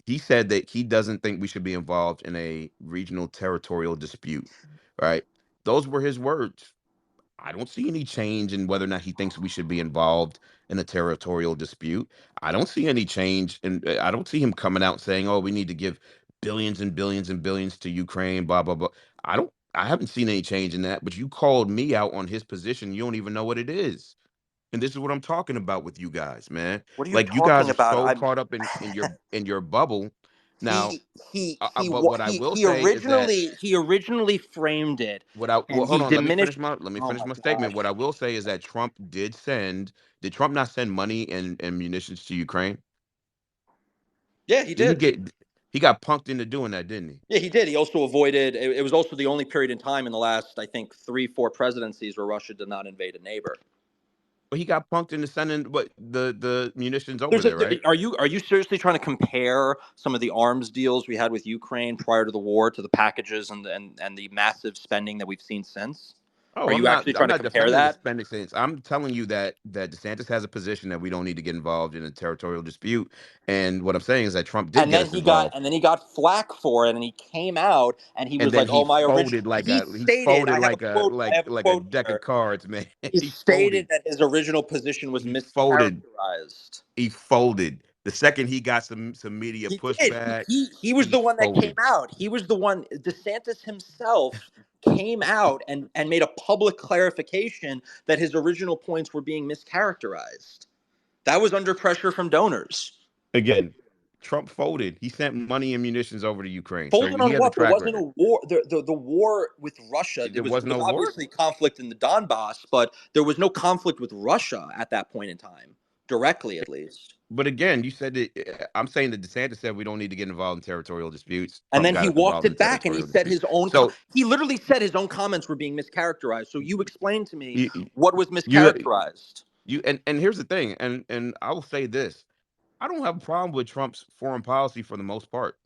He said that he doesn't think we should be involved in a regional territorial dispute. Right? Those were his words. I don't see any change in whether or not he thinks we should be involved in a territorial dispute. I don't see any change, and I don't see him coming out saying, "Oh, we need to give billions and billions and billions to Ukraine." Blah blah blah. I don't. I haven't seen any change in that. But you called me out on his position. You don't even know what it is. And this is what I'm talking about with you guys, man. What are you Like you guys talking are about? so I'm caught up in your bubble Now, but what I will he say is that originally framed it, well, and hold he on, diminished. let me Oh finish my my statement. What gosh. I will say is that did Trump not send money and munitions to Ukraine? Yeah, he Didn't he did. get he got punked into doing that, didn't he? Yeah, he did. He also avoided. It was also the only period in time in the last, I think, 3, 4 presidencies where Russia did not invade a neighbor. But he got punked into sending the munitions over There's a, there, right? are you seriously trying to compare some of the arms deals we had with Ukraine prior to the war to the packages and the massive spending that we've seen since? Oh, Are you actually I'm trying to not compare defending the that? spending stance. I'm telling you that DeSantis has a position that we don't need to get involved in a territorial dispute. And what I'm saying is that Trump did get us involved. And then he got flack for it, and he came out and he And was then like, "Oh, my original." he folded I have a quote. I have a like a quote deck of here. cards, man. He He stated folded. that his original position was He folded. mischaracterized. He folded. The second he got some media He did. pushback, He was he the one that came folded. out. He was the one. DeSantis himself came out and made a public clarification that his original points were being mischaracterized. That was under pressure from donors. Again, Trump folded. He sent money and munitions over to Ukraine. So Folded he on has a what? There track wasn't record. a war. The war with Russia. There There was was no war. obviously conflict in the Donbass, but there was no conflict with Russia at that point in time, directly at least. But again, you said that I'm saying that DeSantis said we don't need to get involved in territorial disputes. And Trump then got he us walked involved in it back and he territorial said disputes. his own. So He literally said his own comments were being mischaracterized. So you explain to me you what was you mischaracterized. and here's the thing, and I will say this: I don't have a problem with Trump's foreign policy for the most part.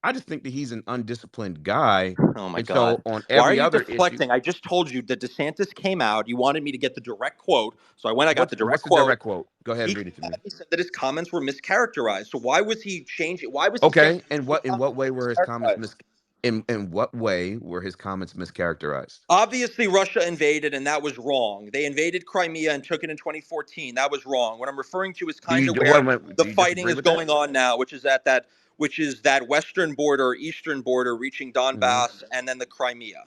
I just think that he's an undisciplined guy, Oh my and so God. on Why are every you other issue, deflecting? I just told you that DeSantis came out. You wanted me to get the direct quote. So I went, I got the what's direct the quote. direct quote? Go ahead He and came read it to out me. and he said that his comments were mischaracterized. So why was he changing? Why was he saying Okay, that his in comments what way were were his comments mischaracterized? in what way were his comments mischaracterized? Obviously, Russia invaded, and that was wrong. They invaded Crimea and took it in 2014. That was wrong. What I'm referring to is kind of where Do the you fighting disagree is with that? going on now, which is that western border, eastern border, reaching Mhm. Donbass, and then the Crimea.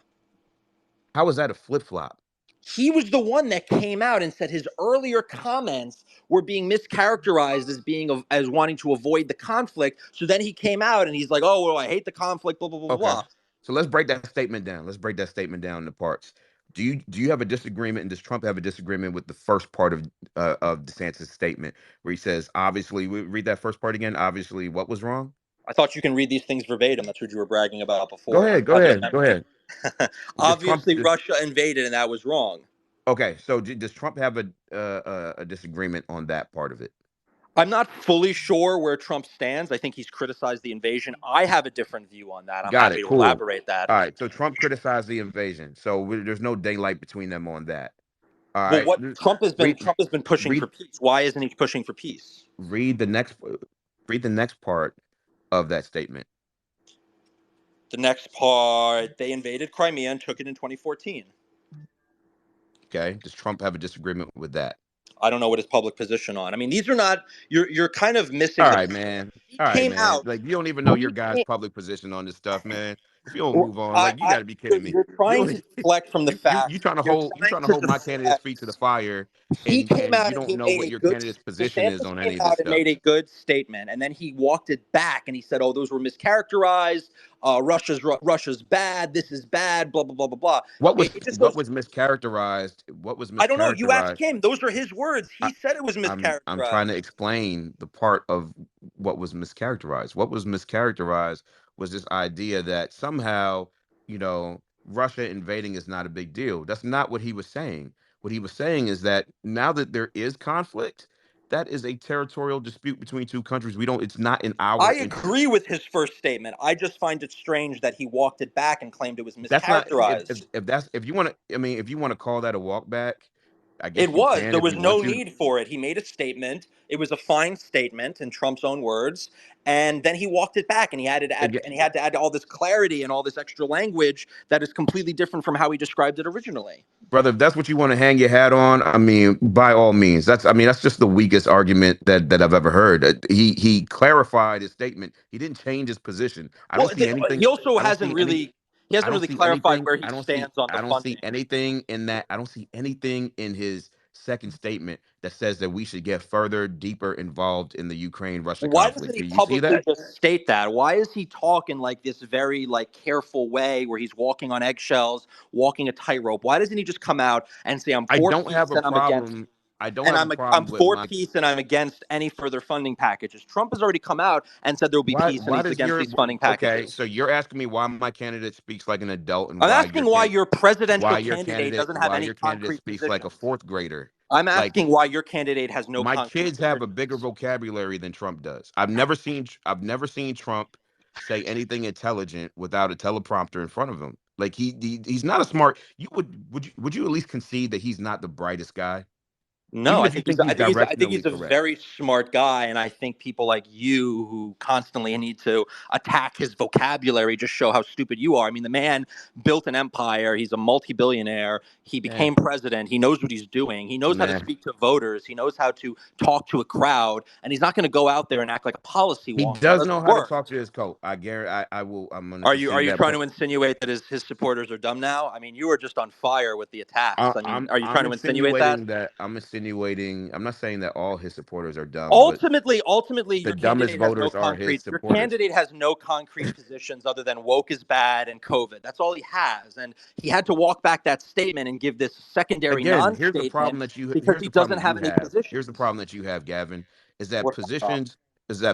How is that a flip flop? He was the one that came out and said his earlier comments were being mischaracterized as being as wanting to avoid the conflict. So then he came out and he's like, "Oh, well, I hate the conflict." Blah blah blah Okay. blah. So let's break that statement down. Let's break that statement down into parts. Do you have a disagreement, and does Trump have a disagreement with the first part of DeSantis' statement where he says, obviously, we read that first part again. Obviously, what was wrong? I thought you can read these things verbatim. That's what you were bragging about Go before. ahead. Go Not that ahead. Go ahead. Does Trump? obviously Russia invaded and that was wrong. Okay. So does Trump have a disagreement on that part of it? I'm not fully sure where Trump stands. I think he's criticized the invasion. I have a different view on that. I'm Got happy it. to Cool. elaborate that. All right. So Trump criticized the invasion. So there's no daylight between them on that. All Well, right. what Read Trump has been pushing for read peace. Why isn't he pushing for peace? read the next read the next part of that statement. The next part, they invaded Crimea and took it in 2014. Okay. Does Trump have a disagreement with that? I don't know what his public position on. I mean, these are not. You're kind of All missing the right, point. man. He All right, came man. out. Like you don't even know your He guy's came, public position on this stuff, man. If you don't well, move on, like you got to be kidding me. you're You trying don't to deflect from the fact. You're you trying trying to to hold my candidate's feet to the deflect. fire, He came and out you and don't he know made what a your good. candidate's position is DeSantis on came any of this out and stuff. made a good statement, and then he walked it back and he said, "Oh, those were mischaracterized. Russia's bad. This is bad. Blah blah blah blah blah." It just What goes. was mischaracterized? What was I don't know. You ask mischaracterized? him. Those are his words. I, He said it was I'm trying to mischaracterized. explain the part of what was mischaracterized. What was mischaracterized was this idea that somehow, Russia invading is not a big deal. That's not what he was saying. What he was saying is that now that there is conflict, that is a territorial dispute between two countries. It's not in I our agree interest. with his first statement. I just find it strange that he walked it back and claimed it was That's not mischaracterized. if that's if you want to. I mean, if you want to call that a walk back, I It guess you was. can There if was you want no to. need for it. He made a statement. It was a fine statement in Trump's own words, and then he walked it back, and he had to add all this clarity and all this extra language that is completely different from how he described it originally. Brother, if that's what you want to hang your hat on, I mean, by all means. That's just the weakest argument that I've ever heard. He clarified his statement. He didn't change his position. Well, he also I don't see any I hasn't don't really see clarified anything. where he stands on the I don't see funding. anything in that. I don't see anything in his second statement that says that we should get further, deeper involved in the Ukraine-Russia Why doesn't conflict. he Do you see publicly that? just state that? Why is he talking like this very like careful way where he's walking on eggshells, walking a tightrope? Why doesn't he just come out and say I'm I for don't have peace a and I'm against problem. I don't and have a I'm problem with for my. peace and I'm against any further funding packages? Trump has already come out and said there will be Why? peace and Why he's does against your these funding okay? So packages. you're asking me why my candidate speaks like an adult and I'm asking why your presidential candidate doesn't have why any your candidate concrete speaks like a positions. fourth grader. I'm Like asking why your candidate has no my concrete kids have a positions. bigger vocabulary than Trump does. I've never seen Trump say anything intelligent without a teleprompter in front of him. Like he's not a smart. You would you at least concede that he's not the brightest guy, No, even I if you think he's think he's I think directionally he's a correct. very smart guy, and I think people like you who constantly need to attack his vocabulary just show how stupid you are. I mean, the man built an empire. He's a multi-billionaire. He Eh, became president. He knows what he's doing. He knows how to man. speak to voters. He knows how to talk to a crowd, and he's not going to go out there and act like a policy He wonk. That does know doesn't how to work. talk to his coach. I guarantee. I will. I'm going to Are concede you that trying point. to insinuate that his supporters are dumb now? I mean, you were just on fire with the attacks. I mean, are you I'm trying to insinuate that? insinuating that I'm insinuating. I'm not saying that all his supporters are dumb, but Ultimately, the your dumbest candidate has no voters are his concrete. Your supporters. candidate has no concrete positions other than woke is bad and COVID. That's all he has, and he had to walk back that statement and give this secondary Again, here's the non-statement problem that you because here's he the problem doesn't that you have any have. Here's the positions. problem that you have, Gavin, is that What's my problem?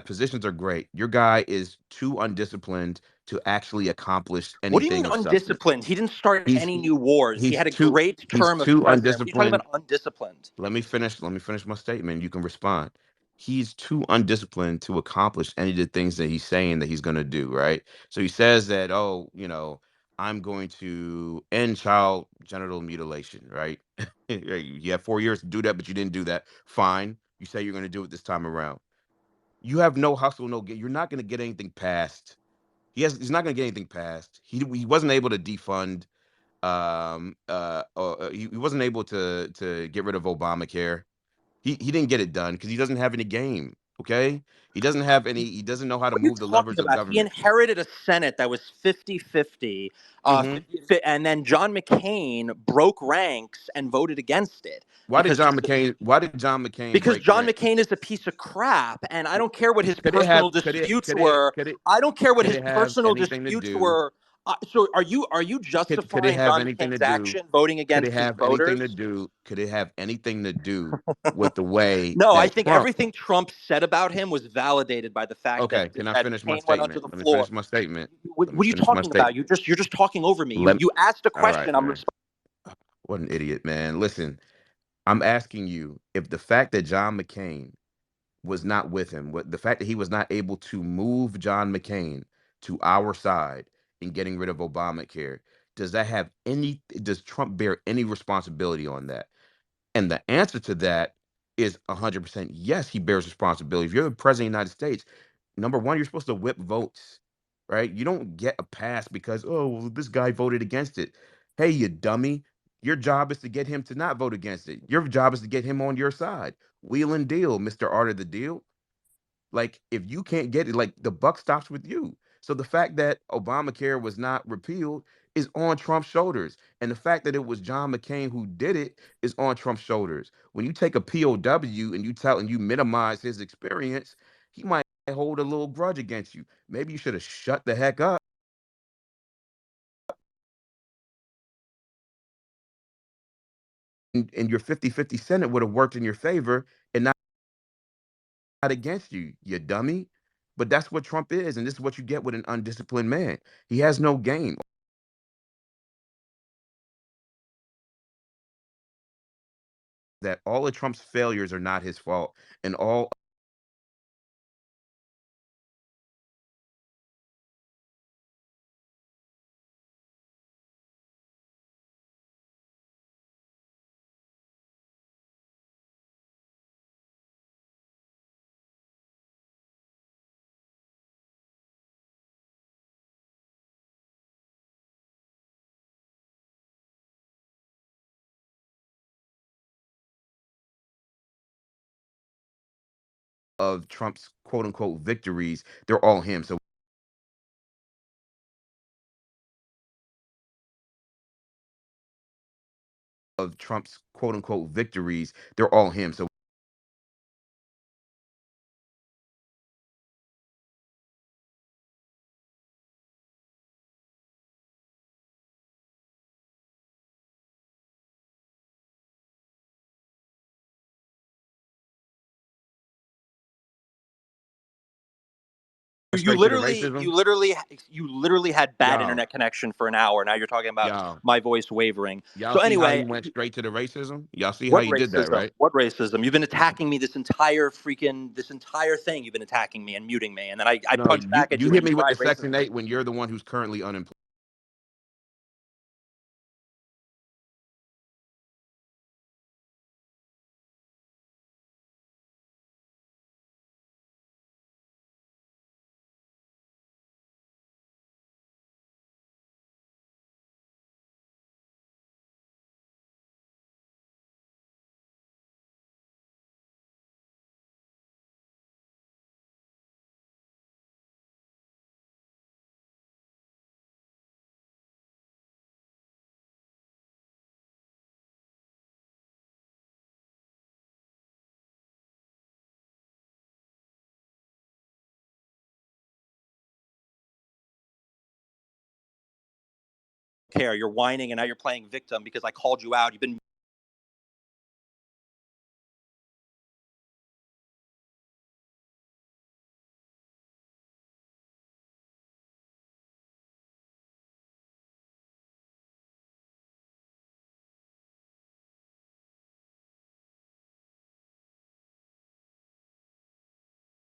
positions are great. Your guy is too undisciplined to actually accomplish What do you mean anything of substance. undisciplined? He didn't start He's any new wars. He he's had a too great he's term as too president. What are you talking undisciplined. about undisciplined? Let me finish my statement. You can respond. He's too undisciplined to accomplish any of the things that he's saying that he's going to do, right? So he says that, oh, I'm going to end child genital mutilation, right? You have 4 years to do that, but you didn't do that. Fine. You say you're going to do it this time around. You have no hustle, no get. You're not going to get anything passed. He's not going to get anything passed. He wasn't able to defund he wasn't able to get rid of Obamacare. He didn't get it done because he doesn't have any game. Okay, he doesn't know how to What are you move the talking levers of about? He government. inherited a Senate that was 50-50, Hmm. and then John McCain broke ranks and voted against it because Why did John McCain because break John rank? McCain is a piece of crap, and I don't care what his Could it have personal disputes were. could it I don't care what could his it have personal anything to disputes do were. So are you could it justifying have John anything to McCain's do action voting could it against his have anything to voters? do could it have anything to do with the way No, I that think Trump. everything Trump said about him was validated by the fact that Okay, can I that finish my McCain went onto statement? the Let me floor. finish my statement. Let me What are you finish my talking about? statement. You're just talking over me. You Let you asked a All right, question. I'm man. responding. What an idiot, man. Listen, I'm asking you if the fact that John McCain was not with him, what the fact that he was not able to move John McCain to our side in getting rid of Obamacare, does Trump bear any responsibility on that? And the answer to that is 100% yes, he bears responsibility. If you're the president of the United States, number one, you're supposed to whip votes, right? You don't get a pass because, oh, well, this guy voted against it. Hey, you dummy. Your job is to get him to not vote against it. Your job is to get him on your side. Wheel and deal, Mr. Art of the Deal. Like, if you can't get it, like the buck stops with you. So the fact that Obamacare was not repealed is on Trump's shoulders. And the fact that it was John McCain who did it is on Trump's shoulders. When you take a POW and you minimize his experience, he might hold a little grudge against you. Maybe you should have shut the heck up and your 50-50 Senate would have worked in your favor and not against you, you dummy. But that's what Trump is, and this is what you get with an undisciplined man. He has no game. That all of Trump's failures are not his fault, and all of Trump's quote unquote victories, they're all him. So of Trump's quote unquote victories, they're all him. So You straight to the literally, racism. you literally, you literally had bad Y'all, internet connection for an hour. Now you're talking about y'all, my voice wavering. y'all So see how he anyway, went straight to the racism? Y'all see how what he did that, racism? right? What racism? You've been attacking me this entire thing. You've been attacking me and muting me, and then I No, punch back at you you and hit you me with cried the racism. Section 8 when you're the one who's currently unemployed. Care. You're whining, and now you're playing victim because I called you out. You've been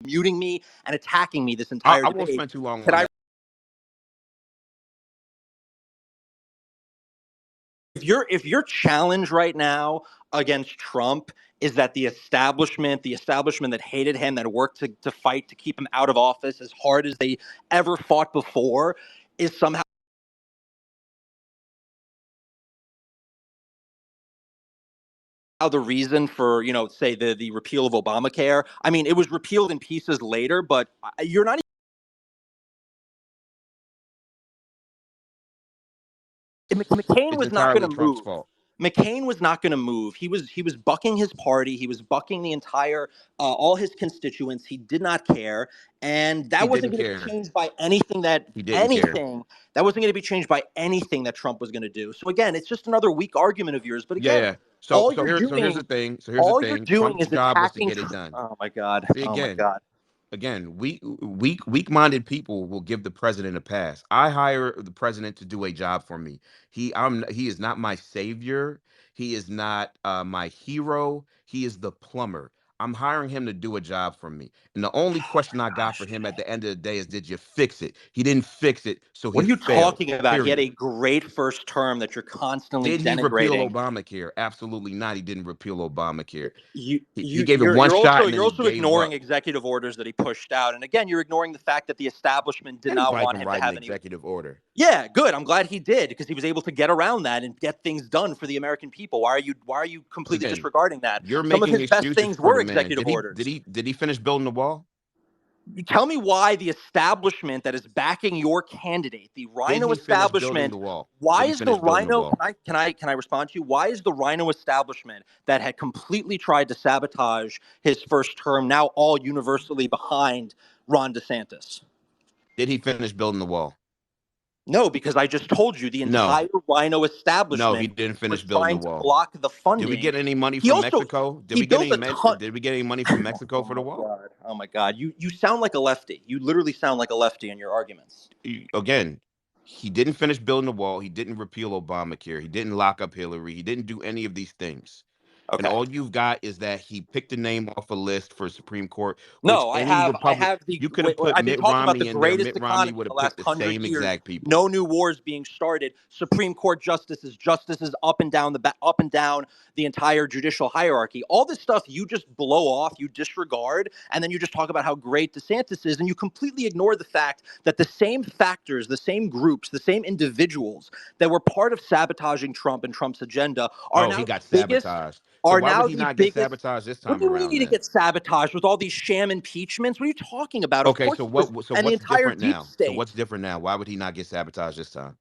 muting me and attacking me this entire I won't debate. spend too long Can on I? that. If your challenge right now against Trump is that the establishment that hated him, that worked to fight to keep him out of office as hard as they ever fought before, is somehow the reason for, say the repeal of Obamacare. I mean, it was repealed in pieces later, but you're not. McCain It's was not going entirely to Trump's move. fault. McCain was not going to move. He was bucking his party. He was bucking the entire all his constituents. He did not care, and He that wasn't didn't going to be care. changed by anything that He didn't care. anything that wasn't going to be changed by anything that Trump was going to do. So again, it's just another weak argument of yours. But Yeah, again, yeah. So all so you're here so here's the doing, thing. So here's the all you're thing. doing Trump's is job was to attacking. get it done. Oh my god. See Oh my again, god. again, weak-minded people will give the president a pass. I hire the president to do a job for me. He is not my savior. He is not my hero. He is the plumber. I'm hiring him to do a job for me. And the only Oh question I my got for gosh. him at the end of the day is, did you fix it? He didn't fix it, so What he are you failed. talking about? He had Period. a great first term that you're constantly Did he repeal denigrating. Obamacare? Absolutely not. He didn't repeal Obamacare. you He you gave it you're one you're shot also and then you're he also gave ignoring up. executive orders that he pushed out, and again, you're ignoring the fact that the establishment did not Anybody want can him to write an have any. executive order. Yeah, good. I'm glad he did because he was able to get around that and get things done for the American people. Why are you completely Again, disregarding that? you're Some of making his best excuses things for were the man. executive orders. Did he finish building the wall? You tell me why the establishment that is backing your candidate, the Did Rhino he finish building establishment, the wall? why Did he is the finish building the Rhino? wall? Can I respond to you? Why is the Rhino establishment that had completely tried to sabotage his first term now all universally behind Ron DeSantis? Did he finish building the wall? No, because I just told you the No. entire Rhino No, he establishment didn't was finish building the trying to wall. block the Did we funding. get any money He from also Mexico? he built a ton. Did we get any money from Mexico Oh for the my wall? god! Oh my god! You sound like a lefty. You literally sound like a lefty in your arguments. Again, he didn't finish building the wall. He didn't repeal Obamacare. He didn't lock up Hillary. He didn't do any of these things. And Okay. all you've got is that he picked a name off a list for Supreme Court, which No, I any have I Republic, have the you could have wait, put I've been Mitt talking about the Romney in there. greatest Mitt Romney economy would in the have last picked the 100 same years. exact people. No new wars being started. Supreme Court justices up and down the entire judicial hierarchy. All this stuff you just blow off, you disregard, and then you just talk about how great DeSantis is, and you completely ignore the fact that the same factors, the same groups, the same individuals that were part of sabotaging Trump and Trump's agenda Oh, he got sabotaged. So are why would now he the not get biggest. sabotaged this What time do you mean around he didn't then? get sabotaged with all these sham impeachments? What are you talking about? Of Okay, course he was, so and the what's entire different deep now? So state. what's different now? Why would he not get sabotaged this time?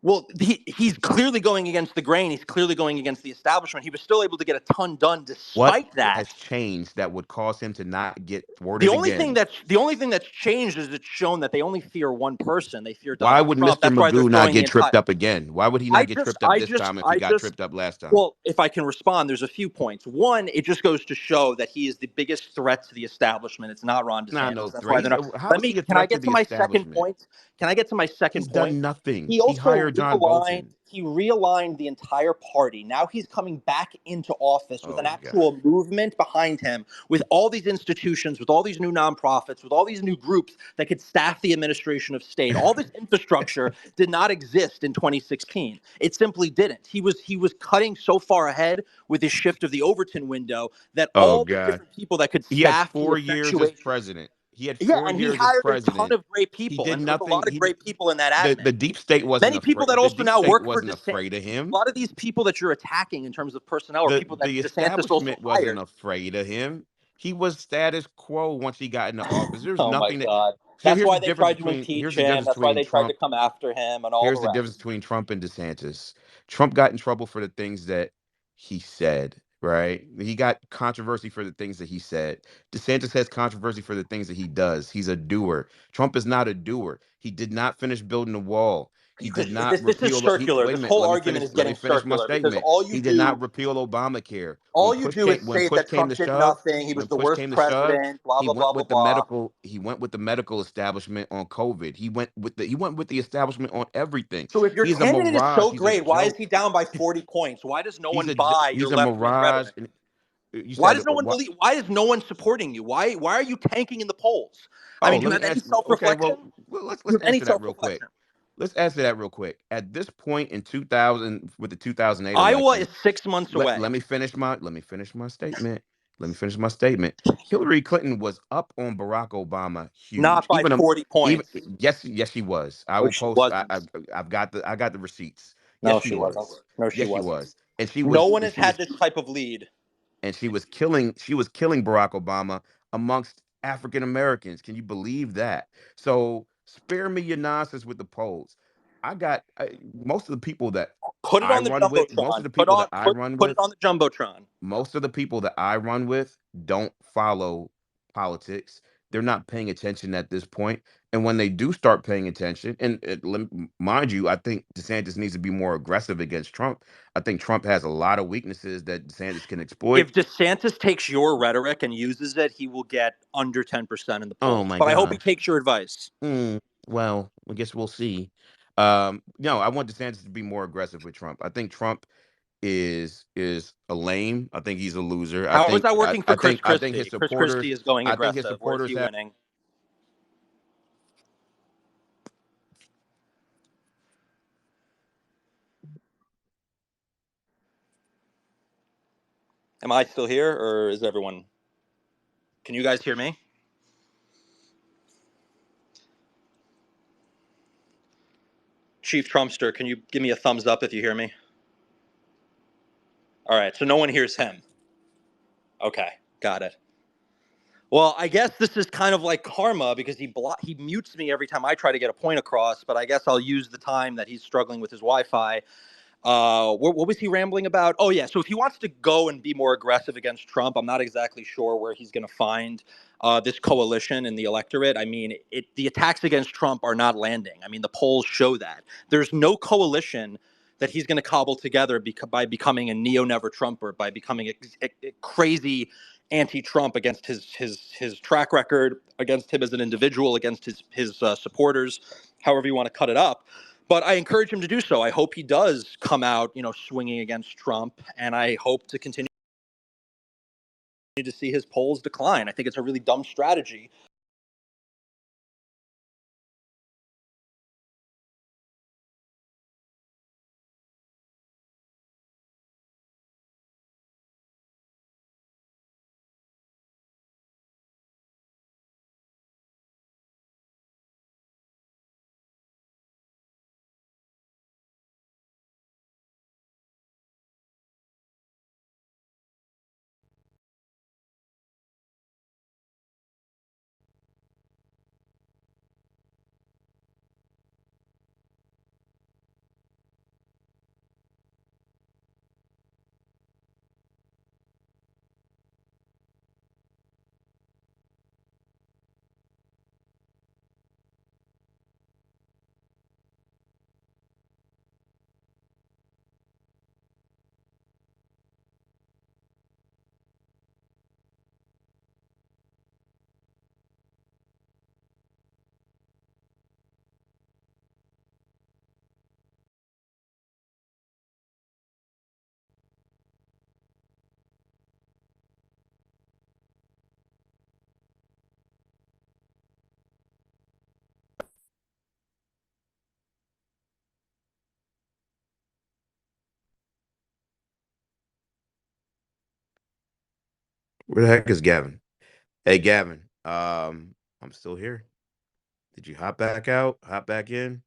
Well, he's clearly going against the grain. He's clearly going against the establishment. He was still able to get a ton done What despite that. has changed that would cause him to not get The thwarted only thing again? that's the only thing that's changed is it's shown that they only fear one person. They fear Why Donald would Trump. Mr. That's why they're Magoo not throwing the get entire. tripped up again? Why would he I not get just, tripped up I this just, time if he I got just. tripped up last time? Well, if I can respond, there's a few points. One, it just goes to show that he is the biggest threat to the establishment. It's not Ron Nah, no DeSantis. That's threat. why they're He's not. how Let is me. he a Can I threat to get to the my second establishment? point? Can I get to my second He's point? done nothing. He He also hired John realigned. Bolton. He realigned the entire party. Now he's coming back into office with an Oh God. actual movement behind him, with all these institutions, with all these new nonprofits, with all these new groups that could staff the administration of state. All this infrastructure did not exist in 2016. It simply didn't. He was cutting so far ahead with his shift of the Overton window that Oh all the God. different people that could He had staff the 4 years as effectuation. president. He had Yeah, four and he years as hired a ton president. of great He people, did and there was a nothing. lot of great people in that The admin. deep state wasn't Many people afraid. that The also deep now state work for wasn't DeSantis. afraid of A him. lot of these people that you're attacking in terms of personnel are people that The DeSantis also establishment wasn't hired. afraid of him. He was status quo once he got into office. There's Oh my nothing that. God. So That's why they tried to impeach here's the him. difference That's why between they tried to Trump. come after him and all the Here's the difference rest. between Trump and DeSantis. Trump got in trouble for the things that he said, right? He got controversy for the things that he said. DeSantis has controversy for the things that he does. He's a doer. Trump is not a doer. He did not finish building the wall. He did Because not this is repeal. He circular. wait a This minute. whole argument is Let me getting finish my circular because statement. He did not repeal Obamacare. all you do is When say push that came to Trump did shove, nothing. He was when the push worst came to shove, president, blah blah blah blah blah. he went with the medical establishment on COVID. He went with the establishment on everything. So if your He's a candidate is mirage. so He's a great, why is he joke. down by 40 points? Why does no one buy your He's a left-wing mirage. rhetoric? And you Why said does no one what? believe? Why is no one supporting you? Why are you tanking in the polls? I Oh, mean, do let you me have any ask. Okay, self-reflection? well, Do you let's have any answer that real quick. self-reflection? Let's answer that real quick. At this point in 2000, with the 2008 Iowa is election, 6 months away. let me finish my statement. Let me finish my statement. Hillary Clinton was up on Barack Obama huge. Not by 40 Even points. yes, she was. I No, will she post. wasn't. I got the receipts. Yes, No, she she wasn't. was. No, she Yes, she wasn't. was. No one has had this type of lead. And she was killing Barack Obama amongst African Americans. Can you believe that? So spare me your nonsense with the polls. Most of the people that Put it I on the run with, jumbotron. Put on put it on the jumbotron. most of the people that I run with don't follow politics. They're not paying attention at this point. And when they do start paying attention, mind you, I think DeSantis needs to be more aggressive against Trump. I think Trump has a lot of weaknesses that DeSantis can exploit. If DeSantis takes your rhetoric and uses it, he will get under 10% in the Oh polls. my But I hope he gosh. takes your advice. Well, I guess we'll see. No, I want DeSantis to be more aggressive with Trump. I think Trump is a lame. I think he's a loser. How is that working for Chris I think his Christie? Chris Christie supporters is going I think his aggressive. Where's supporters he have. winning? Am I still here or is everyone? Can you guys hear me? Chief Trumpster, can you give me a thumbs up if you hear me? All right, so no one hears him. Okay, got it. Well, I guess this is kind of like karma because he mutes me every time I try to get a point across. But I guess I'll use the time that he's struggling with his Wi-Fi. What was he rambling about? Oh yeah, so if he wants to go and be more aggressive against Trump, I'm not exactly sure where he's going to find this coalition in the electorate. I mean, the attacks against Trump are not landing. I mean, the polls show that there's no coalition that he's going to cobble together by becoming a neo-never Trumper, by becoming a crazy anti-Trump against his track record, against him as an individual, against his supporters, however you want to cut it up. But I encourage him to do so. I hope he does come out, swinging against Trump, and I hope to continue to see his polls decline. I think it's a really dumb strategy. Where the heck is Gavin? Hey, Gavin. I'm still here. Did you hop back out? Hop back in?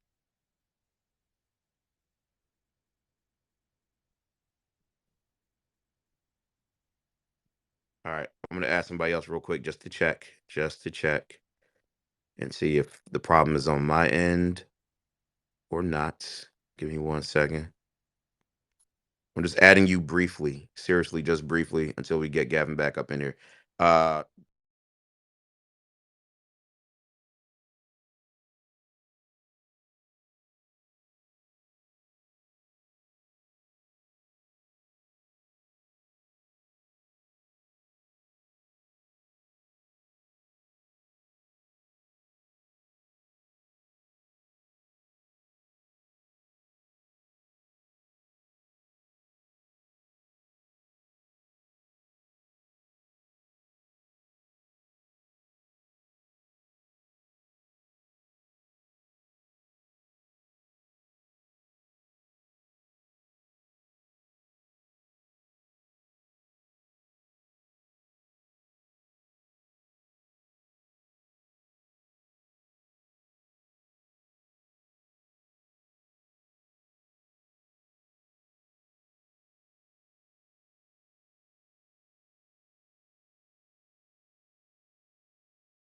All right. I'm gonna ask somebody else real quick just to check, and see if the problem is on my end or not. Give me 1 second. I'm just adding you briefly, seriously, just briefly, until we get Gavin back up in here. Uh,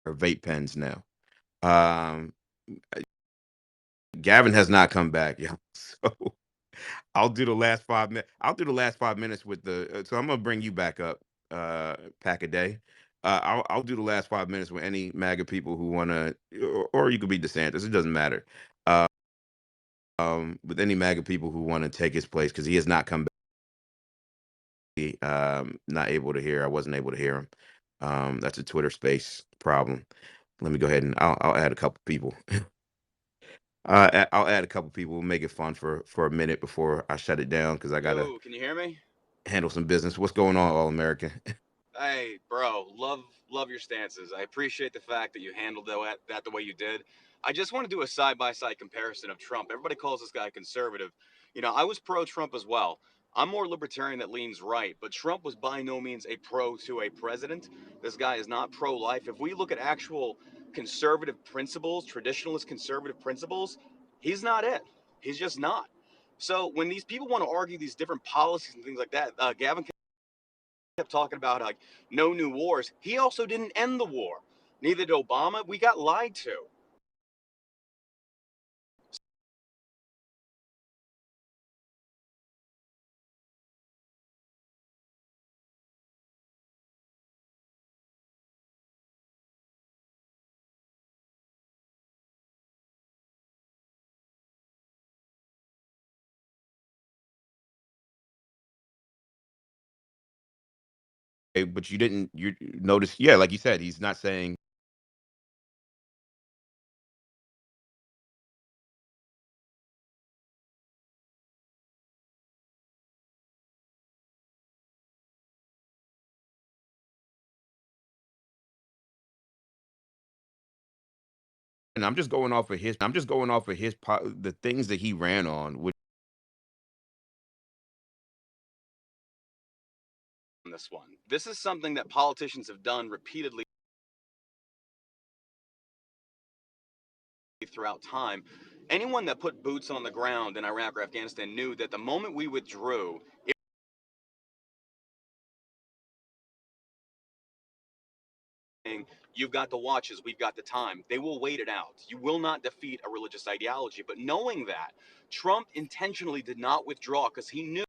or vape pens now. Um, Gavin has not come back, yo. So I'll do the last 5 minutes. I'll do the last 5 minutes with the. So I'm gonna bring you back up, pack a day. I'll do the last 5 minutes with any MAGA people who wanna, or you could be DeSantis. It doesn't matter. With any MAGA people who want to take his place because he has not come back. Not able to hear. I wasn't able to hear him. That's a Twitter Space problem. Let me go ahead and I'll add a couple people. I'll add a couple people. We'll make it fun for a minute before I shut it down because I gotta Yo, can you hear me? handle some business. What's going on, All American? Hey, bro, love your stances. I appreciate the fact that you handled that the way you did. I just want to do a side-by-side comparison of Trump. Everybody calls this guy conservative. You know, I was pro-Trump as well. I'm more libertarian that leans right, but Trump was by no means a pro to a president. This guy is not pro-life. If we look at actual conservative principles, traditionalist conservative principles, he's not it. He's just not. So when these people want to argue these different policies and things like that, Gavin kept talking about like no new wars. He also didn't end the war. Neither did Obama. We got lied to. But you didn't. You notice? Yeah, like you said, he's not saying. And I'm just going off of his. I'm just going off of the things that he ran on. Which On this one, this is something that politicians have done repeatedly throughout time. Anyone that put boots on the ground in Iraq or Afghanistan knew that the moment we withdrew, you've got the watches, we've got the time. They will wait it out. You will not defeat a religious ideology. But knowing that, Trump intentionally did not withdraw because he knew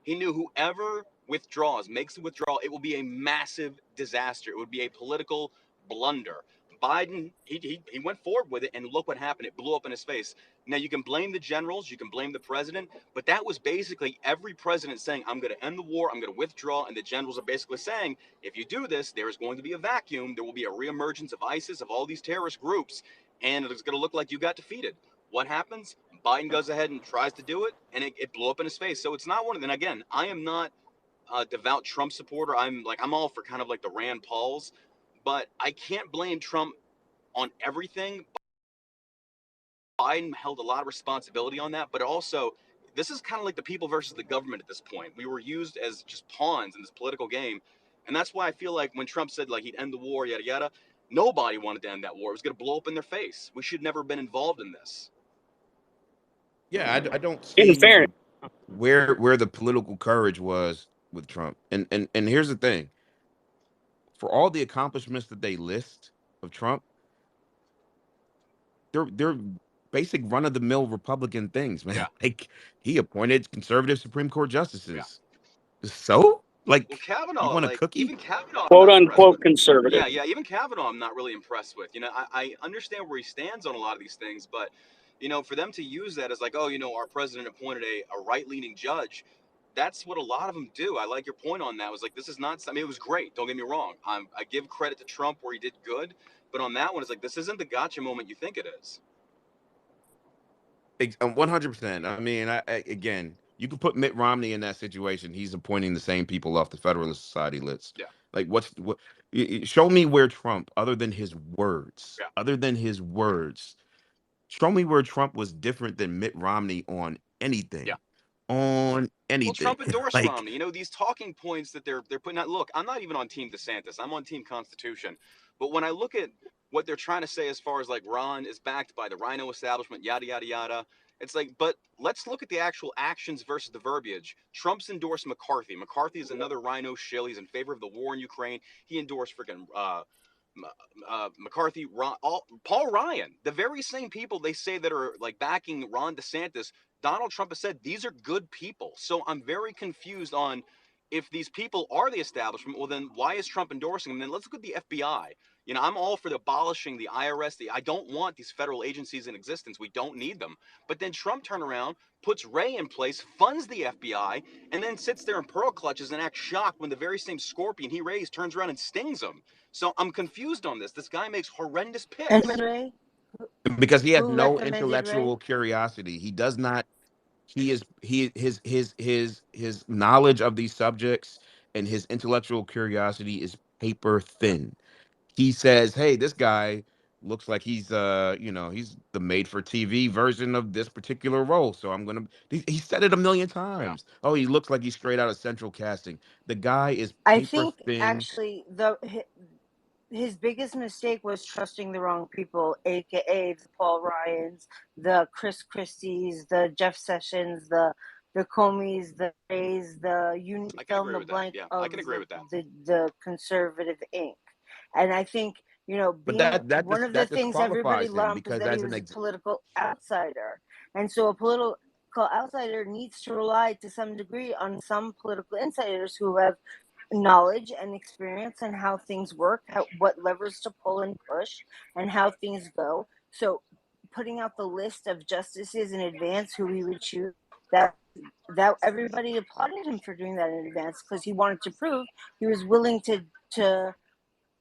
whoever withdraws, makes the withdrawal, it will be a massive disaster. It would be a political blunder. Biden, he went forward with it, and look what happened. It blew up in his face. Now, you can blame the generals, you can blame the president, but that was basically every president saying, I'm going to end the war, I'm going to withdraw, and the generals are basically saying, if you do this, there is going to be a vacuum, there will be a reemergence of ISIS, of all these terrorist groups, and it's going to look like you got defeated. What happens? Biden goes ahead and tries to do it, and it blew up in his face. So it's not one of them. And again, I am not a devout Trump supporter. I'm all for kind of like the Rand Pauls, but I can't blame Trump on everything. Biden held a lot of responsibility on that, but also this is kind of like the people versus the government at this point. We were used as just pawns in this political game. And that's why I feel like when Trump said like he'd end the war, yada yada, nobody wanted to end that war. It was going to blow up in their face. We should never have been involved in this. Yeah, I don't In see fairness, where the political courage was with Trump. And here's the thing: for all the accomplishments that they list of Trump, they're basic run of the mill Republican things, man. Yeah. Like he appointed conservative Supreme Court Yeah. justices. So, like, Well, you Kavanaugh, want a like cookie? even Kavanaugh, I'm quote not impressed with. unquote conservative. Yeah, even Kavanaugh, I'm not really impressed with. I understand where he stands on a lot of these things, but for them to use that as like, oh, our president appointed a right-leaning judge, that's what a lot of them do. I like your point on that. It was like, this is not. I mean, it was great. Don't get me wrong. I give credit to Trump where he did good, but on that one, it's like this isn't the gotcha moment you think it is. 100%. I mean, again, you could put Mitt Romney in that situation. He's appointing the same people off the Federalist Society list. Yeah. Like, show me where Trump, other than his words, show me where Trump was different than Mitt Romney on anything. Yeah. On anything. Well, Trump endorsed like, Romney. These talking points that they're putting out. Look, I'm not even on Team DeSantis. I'm on Team Constitution. But when I look at what they're trying to say as far as like Ron is backed by the Rhino establishment, yada yada yada, it's like, but let's look at the actual actions versus the verbiage. Trump's endorsed McCarthy. McCarthy is another Rhino shill. He's in favor of the war in Ukraine. He endorsed freaking McCarthy, Paul Ryan, the very same people they say that are like backing Ron DeSantis. Donald Trump has said these are good people. So I'm very confused on if these people are the establishment. Well, then why is Trump endorsing them? Then let's look at the FBI. I'm all for abolishing the IRS. I don't want these federal agencies in existence. We don't need them. But then Trump turned around, puts Wray in place, funds the FBI, and then sits there in pearl clutches and acts shocked when the very same scorpion he raised turns around and stings him. So I'm confused on this. This guy makes horrendous picks. And Ray, because he has who no recommended Ray? intellectual curiosity. He does not. His knowledge of these subjects and his intellectual curiosity is paper thin. He says, "Hey, this guy looks like he's he's the made for TV version of this particular role. So I'm gonna." He said it a million times. Yeah. Oh, he looks like he's straight out of Central Casting. The guy is I paper think thin. actually his biggest mistake was trusting the wrong people, aka the Paul Ryans, the Chris Christies, the Jeff Sessions, the Comeys, the Rays, you fill in the blank yeah, of I can agree with that. the conservative ink. And I think, But being one of the things everybody lumped is that he was a political outsider. And so a political outsider needs to rely to some degree on some political insiders who have knowledge and experience and how things work, what levers to pull and push, and how things go. So putting out the list of justices in advance who he would choose, that everybody applauded him for doing that in advance because he wanted to prove he was willing to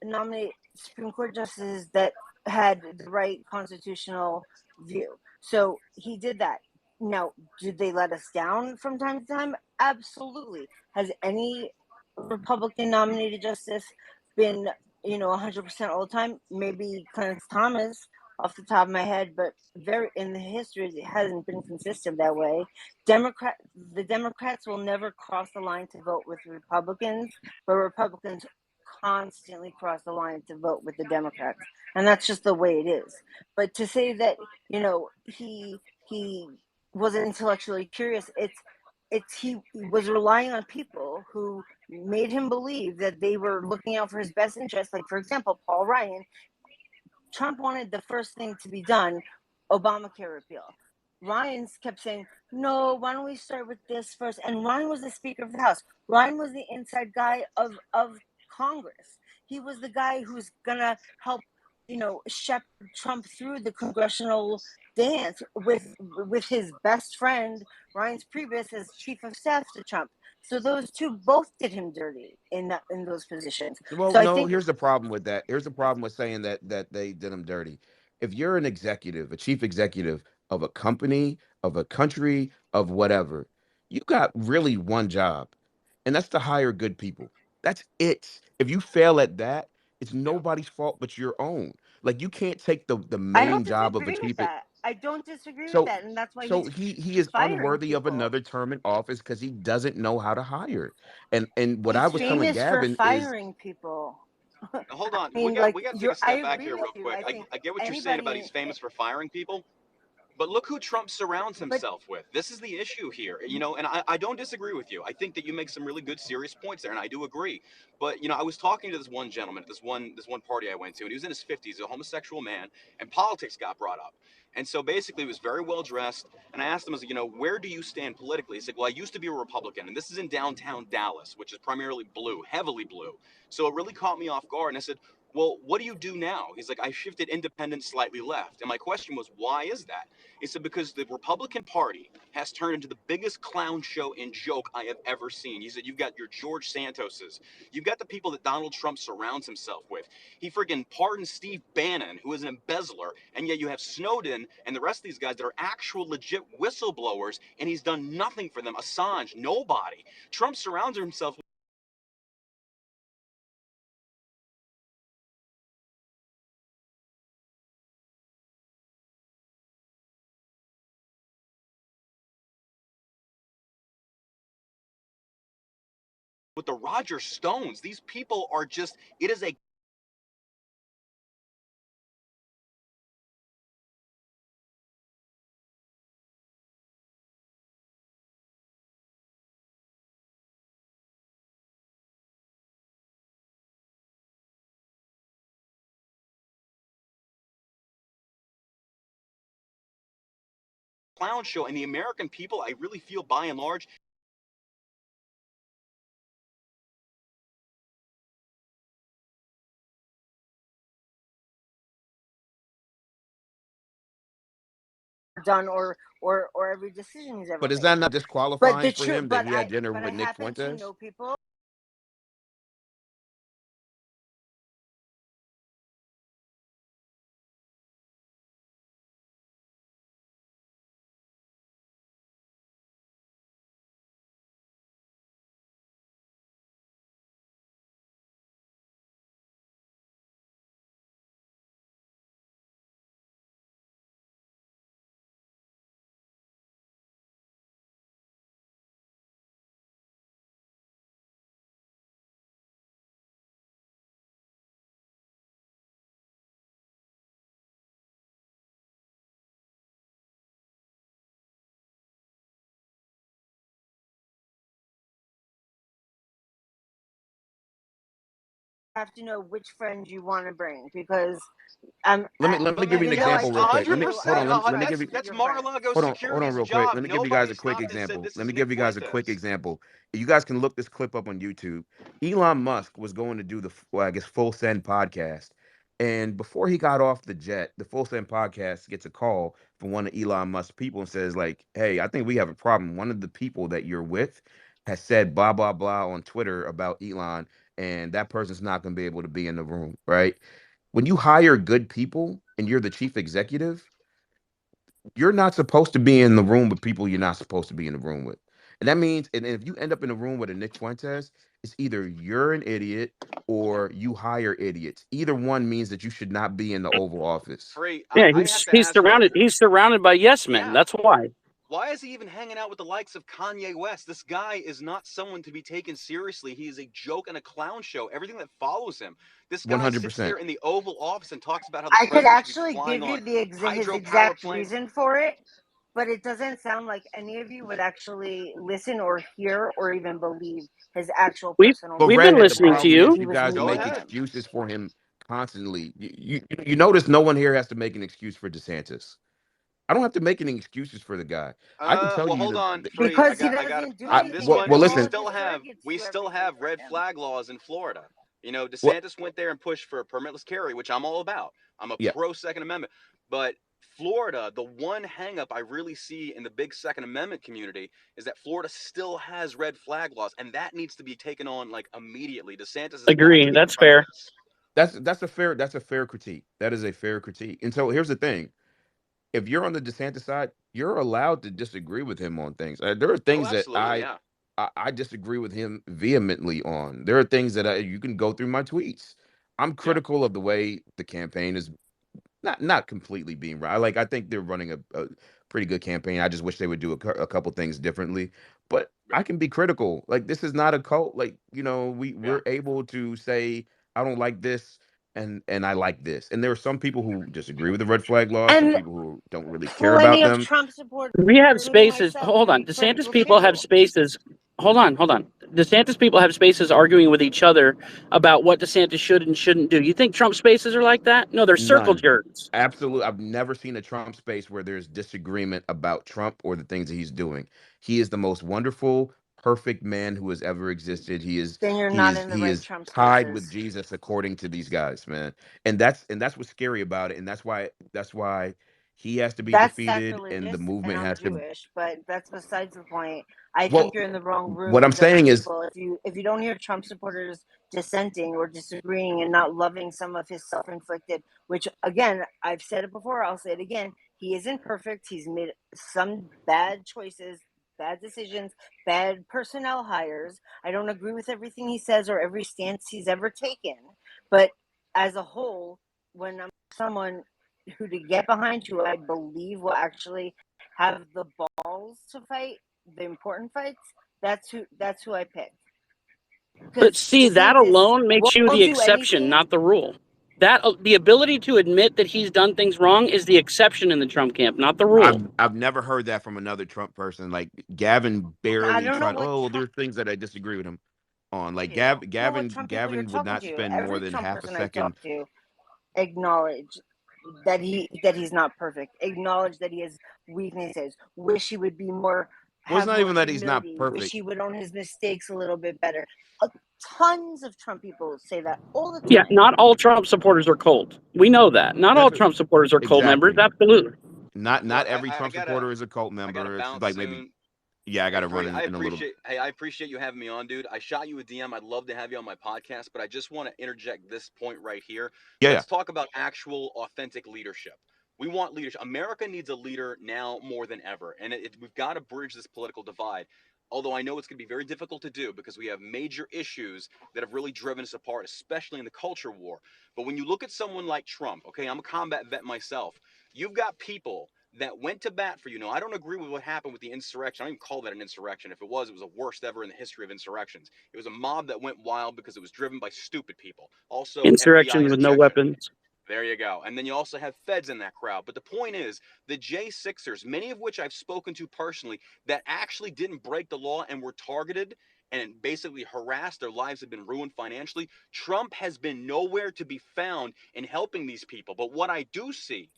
nominate Supreme Court justices that had the right constitutional view. So he did that. Now, did they let us down from time to time? Absolutely. Has any Republican nominated justice been 100% all the time? Maybe Clarence Thomas off the top of my head, but in the history it hasn't been consistent that way. The Democrats will never cross the line to vote with Republicans, but Republicans constantly cross the line to vote with the Democrats, and that's just the way it is. But to say that he wasn't intellectually curious, he was relying on people who made him believe that they were looking out for his best interest. Like, for example, Paul Ryan. Trump wanted the first thing to be done, Obamacare repeal. Ryan kept saying, no, why don't we start with this first? And Ryan was the Speaker of the House. Ryan was the inside guy of Congress. He was the guy who's going to help, shepherd Trump through the congressional dance with his best friend, Ryan's Priebus, as chief of staff to Trump. So those two both did him dirty in those positions. Well, so no, here's the problem with that. Here's the problem with saying that they did him dirty. If you're an executive, a chief executive of a company, of a country, of whatever, you got really one job, and that's to hire good people. That's it. If you fail at that, it's nobody's fault but your own. Like, you can't take the I don't main job of a disagree with chief. that. I don't disagree with So that, and that's why so he's he is firing unworthy of people. another term in office because he doesn't know how to hire. And what He's I was telling famous for Gavin is, firing people. Now, hold on, I mean, we got to take you're. a I step back agree here with real you. quick. I think I get what you're saying about anybody. he's famous for firing people. But look who Trump surrounds But himself with. This is the issue here, and I don't disagree with you. I think that you make some really good, serious points there, and I do agree. But I was talking to this one gentleman at this one party I went to, and he was in his 50s, a homosexual man, and politics got brought up. And so basically, he was very well dressed, and I asked him, I was like, where do you stand politically? He said, well, I used to be a Republican, and this is in downtown Dallas, which is primarily blue, heavily blue. So it really caught me off guard, and I said, well, what do you do now? He's like, I shifted independent slightly left. And my question was, why is that? He said, because the Republican Party has turned into the biggest clown show and joke I have ever seen. He said, you've got your George Santoses. You've got the people that Donald Trump surrounds himself with. He friggin' pardoned Steve Bannon, who is an embezzler, and yet you have Snowden and the rest of these guys that are actual legit whistleblowers, and he's done nothing for them. Assange, nobody. Trump surrounds himself with the Roger Stones. These people are just, it is a clown show, and the American people, I really feel by and large, done or every decision he's ever but is made. that not But disqualifying the for truth, him that he had dinner but I with Nick happen to Fuentes? know people. Have to know which friend you want to bring because Let me give you an even though I example real talk to quick. Let me you, hold I on. hundred Let me percent. give you respect That's your friends. Mar-a-Lago hold on Security's real quick. job. Let me give you guys Nobody a quick stopped him and said, example. "This Let is me Nick give you guys a quick Fuentes." example. You guys can look this clip up on YouTube. Elon Musk was going to do the well, I guess Full Send podcast. And before he got off the jet, the Full Send podcast gets a call from one of Elon Musk's people and says, like, hey, I think we have a problem. One of the people that you're with has said blah blah blah on Twitter about Elon, and that person's not going to be able to be in the room, right? When you hire good people and you're the chief executive, you're not supposed to be in the room with people you're not supposed to be in the room with. And that means, and if you end up in a room with a Nick Fuentes, it's either you're an idiot or you hire idiots. Either one means that you should not be in the Oval Office. Free. Yeah, I have to he's ask you. surrounded by yes men. Yeah. That's why. Why is he even hanging out with the likes of Kanye West? This guy is not someone to be taken seriously. He is a joke and a clown show. Everything that follows him. This guy sits 100%. there in the Oval Office and talks about how the I could president should be actually flying give you on his hydropower exact planes. reason for it, but it doesn't sound like any of you would actually listen or hear or even believe his actual We've personal But we've reason been redhead, for the listening why to problem is you. he you was guys Go meeting make ahead. him. excuses for him constantly. You notice no one here has to make an excuse for DeSantis. I don't have to make any excuses for the guy. I can tell Well, you hold that. on, Free. Because he I got doesn't do I on this anything, well, one. well, and We all listen. of his still have surrogates we do still everything have for red him. flag laws in Florida. What? DeSantis went there and pushed for permitless carry, which I'm all about. I'm a Yeah. pro Second Amendment, but Florida, the one hangup I really see in the big Second Amendment community is that Florida still has red flag laws, and that needs to be taken on like immediately. DeSantis has got to Agree. be in That's front of fair. this. That's a fair critique. That is a fair critique. And so here's the thing: if you're on the DeSantis side, you're allowed to disagree with him on things. There are Oh, things that absolutely, yeah. I disagree with him vehemently on. There are things that you can go through my tweets. I'm Yeah. critical of the way the campaign is not completely being right. Like I think they're running a pretty good campaign. I just wish they would do a couple things differently. But Yeah. I can be critical. Like this is not a cult. Like Yeah. we're able to say I don't like this and I like this. And there are some people who disagree with the red flag law. Some And people who don't really care plenty about of them. Trump supporters, We have including spaces. myself, Hold can on. be DeSantis critical people have too. spaces. Hold on, hold on. DeSantis people have spaces arguing with each other about what DeSantis should and shouldn't do. You think Trump spaces are like that? No, they're circle None. jerks. Absolutely. I've never seen a Trump space where there's disagreement about Trump or the things that he's doing. He is the most wonderful, perfect man who has ever existed. He is Then you're he not is in the he right is Trump tied with spaces. Jesus according to these guys, man. And that's what's scary about it. And that's why he has to be That's defeated and the sacrilegious, and movement I'm has to. Jewish, but that's besides the point. I think Well, you're in the wrong what I'm rooms as saying is people. If you don't hear Trump supporters dissenting or disagreeing and not loving some of his self-inflicted, which again, I've said it before, I'll say it again. He isn't perfect. He's made some bad choices, bad decisions, bad personnel hires. I don't agree with everything he says or every stance he's ever taken, but as a whole, when I'm someone who to get behind, who I believe will actually have the balls to fight the important fights, that's who I pick. But Because see, that DeSantis alone makes you will the do exception, anything. not the rule. That the ability to admit that he's done things wrong is the exception in the Trump camp, not the rule. I've never heard that from another Trump person. Like Gavin I barely don't know tried. what Oh, well, Trump there's things that I disagree with him on. Like to. I don't know what Trump people you're Gavin would talking not to. spend more Every than Trump half a person I second. talk to acknowledge that he's not perfect. Acknowledge that he has weaknesses. Wish he would be more, Well, it's have not more even that he's not humility. Wish perfect. he would own his mistakes a little bit better. Tons of Trump people say that all the Yeah, time. not all Trump supporters are cold. We know that. Not all That's Trump supporters are cold members. exactly. Absolutely. Not Look, every I Trump gotta supporter is a cult I gotta member. It's bounce like maybe soon. yeah, I got Hey to run Free, in a little. I appreciate you having me on, dude. I shot you a DM. I'd love to have you on my podcast, but I just want to interject this point right here. Yeah, yeah. Let's talk about actual authentic leadership. We want leadership. America needs a leader now more than ever, and we've got to bridge this political divide. Although I know it's going to be very difficult to do because we have major issues that have really driven us apart, especially in the culture war. But when you look at someone like Trump, okay, I'm a combat vet myself. You've got people that went to bat for you. Now, I don't agree with what happened with the insurrection. I don't even call that an insurrection. If it was the worst ever in the history of insurrections. It was a mob that went wild because it was driven by stupid people. Also, FBI Insurrection with no interjection. weapons. There you go. And then you also have feds in that crowd. But the point is, the J6ers, many of which I've spoken to personally, that actually didn't break the law and were targeted and basically harassed, their lives have been ruined financially. Trump has been nowhere to be found in helping these people. But what I do see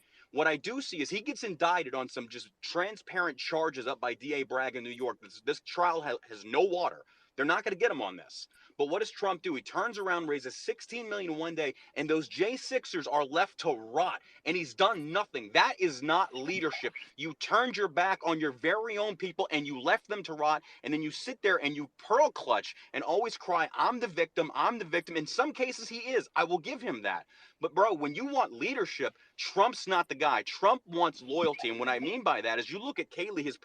is he gets indicted on some just transparent charges up by DA Bragg in New York. This trial has no water. They're not going to get him on this. But what does Trump do? He turns around, raises 16 million in one day, and those J6ers are left to rot. And he's done nothing. That is not leadership. You turned your back on your very own people and you left them to rot. And then you sit there and you pearl clutch and always cry, I'm the victim. I'm the victim. In some cases, he is. I will give him that. But, bro, when you want leadership, Trump's not the guy. Trump wants loyalty. And what I mean by that is you look at Kayleigh, his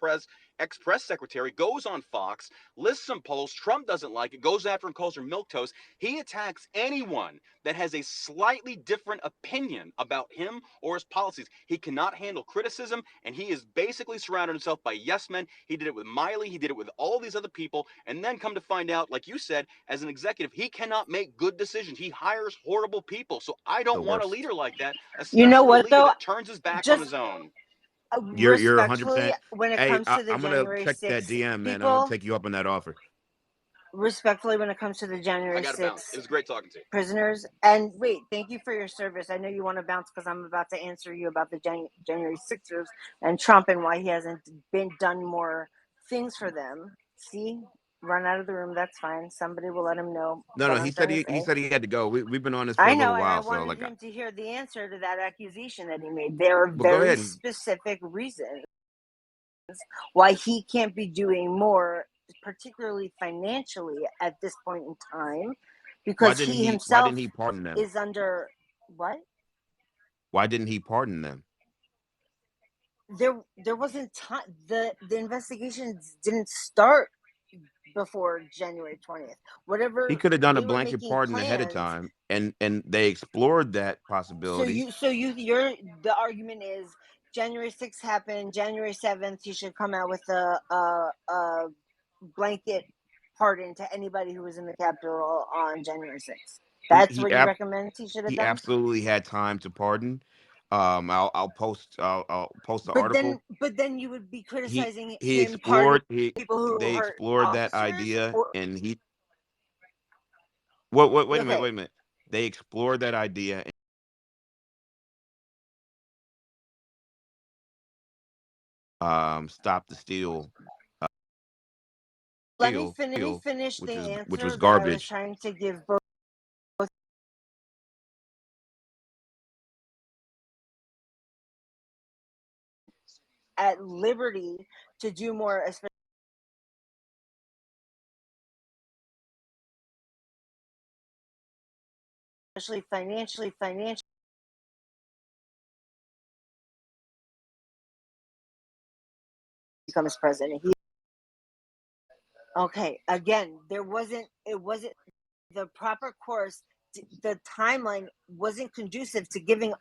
ex-press secretary, goes on Fox, lists some polls. Trump doesn't like it, goes after and calls her milquetoast. He attacks anyone that has a slightly different opinion about him or his policies. He cannot handle criticism, and he is basically surrounded himself by yes men. He did it with Miley. He did it with all these other people. And then come to find out, like you said, as an executive, he cannot make good decisions. He hires horrible people. So I The don't want a worst. leader like that, You know especially a what leader though? that turns his back on Just his own. You're respectfully, 100%. when it Hey, comes to the I'm gonna January check that 6th DM, man. I'm gonna people, take you up on that offer. respectfully, when it comes to the I January got to bounce. It 6th was great talking to you. prisoners, and wait, thank you for your service. I know you want to bounce because I'm about to answer you about the January 6ers and Trump and why he hasn't been done more things for them. See, run out of the room. That's fine. Somebody will let him know No, what no, I'm trying to he say. said he had to go. We've been on this for a I know, little and I while, so wanted like, him to hear the answer to that accusation that he made. There are but go very ahead. And specific reasons why he can't be doing more, particularly financially at this point in time, because he why himself didn't he pardon them? is under what? Why didn't he pardon them? There wasn't time. The investigations didn't start before January 20th. Whatever He could have done a they were blanket making pardon ahead of plans. time, and they explored that possibility. The argument is January 6th happened. January 7th, he should come out with a blanket pardon to anybody who was in the Capitol on January 6th. That's what you recommend he should have done? He absolutely had time to pardon. I'll post the article. But then you would be criticizing He him pardoning explored people who they hurt explored that officers. idea, Or, and he wait a minute, okay, wait a minute. They explored that idea. Stop the steal, let me finish the which was answer that I was garbage. trying to give both at liberty to do more, especially financially becomes president. Okay, again, it wasn't the proper course. The timeline wasn't conducive to giving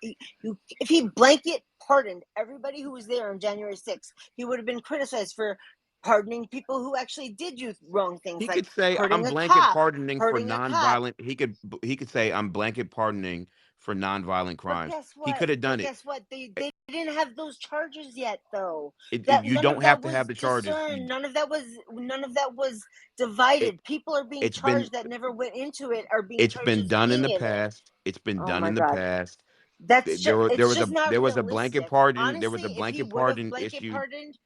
if he blanket pardoned everybody who was there on January 6th, he would have been criticized for pardoning people who actually did do wrong things, He like could say hurting I'm a blanket cop, pardoning for hurting a cop. nonviolent. He could say I'm blanket pardoning for nonviolent But crimes. guess He what? could have done it. They didn't have those charges yet, though. You None of don't that have to was have the charges. discerned. None of that was divided. People are being It's been charged that never went into it, are being it's charged been as done in being the in it. past. It's been Oh done my in the God. past. It's just not There was a blanket realistic. pardon. There was Honestly, a if he blanket would have pardon blanket issued. pardoned,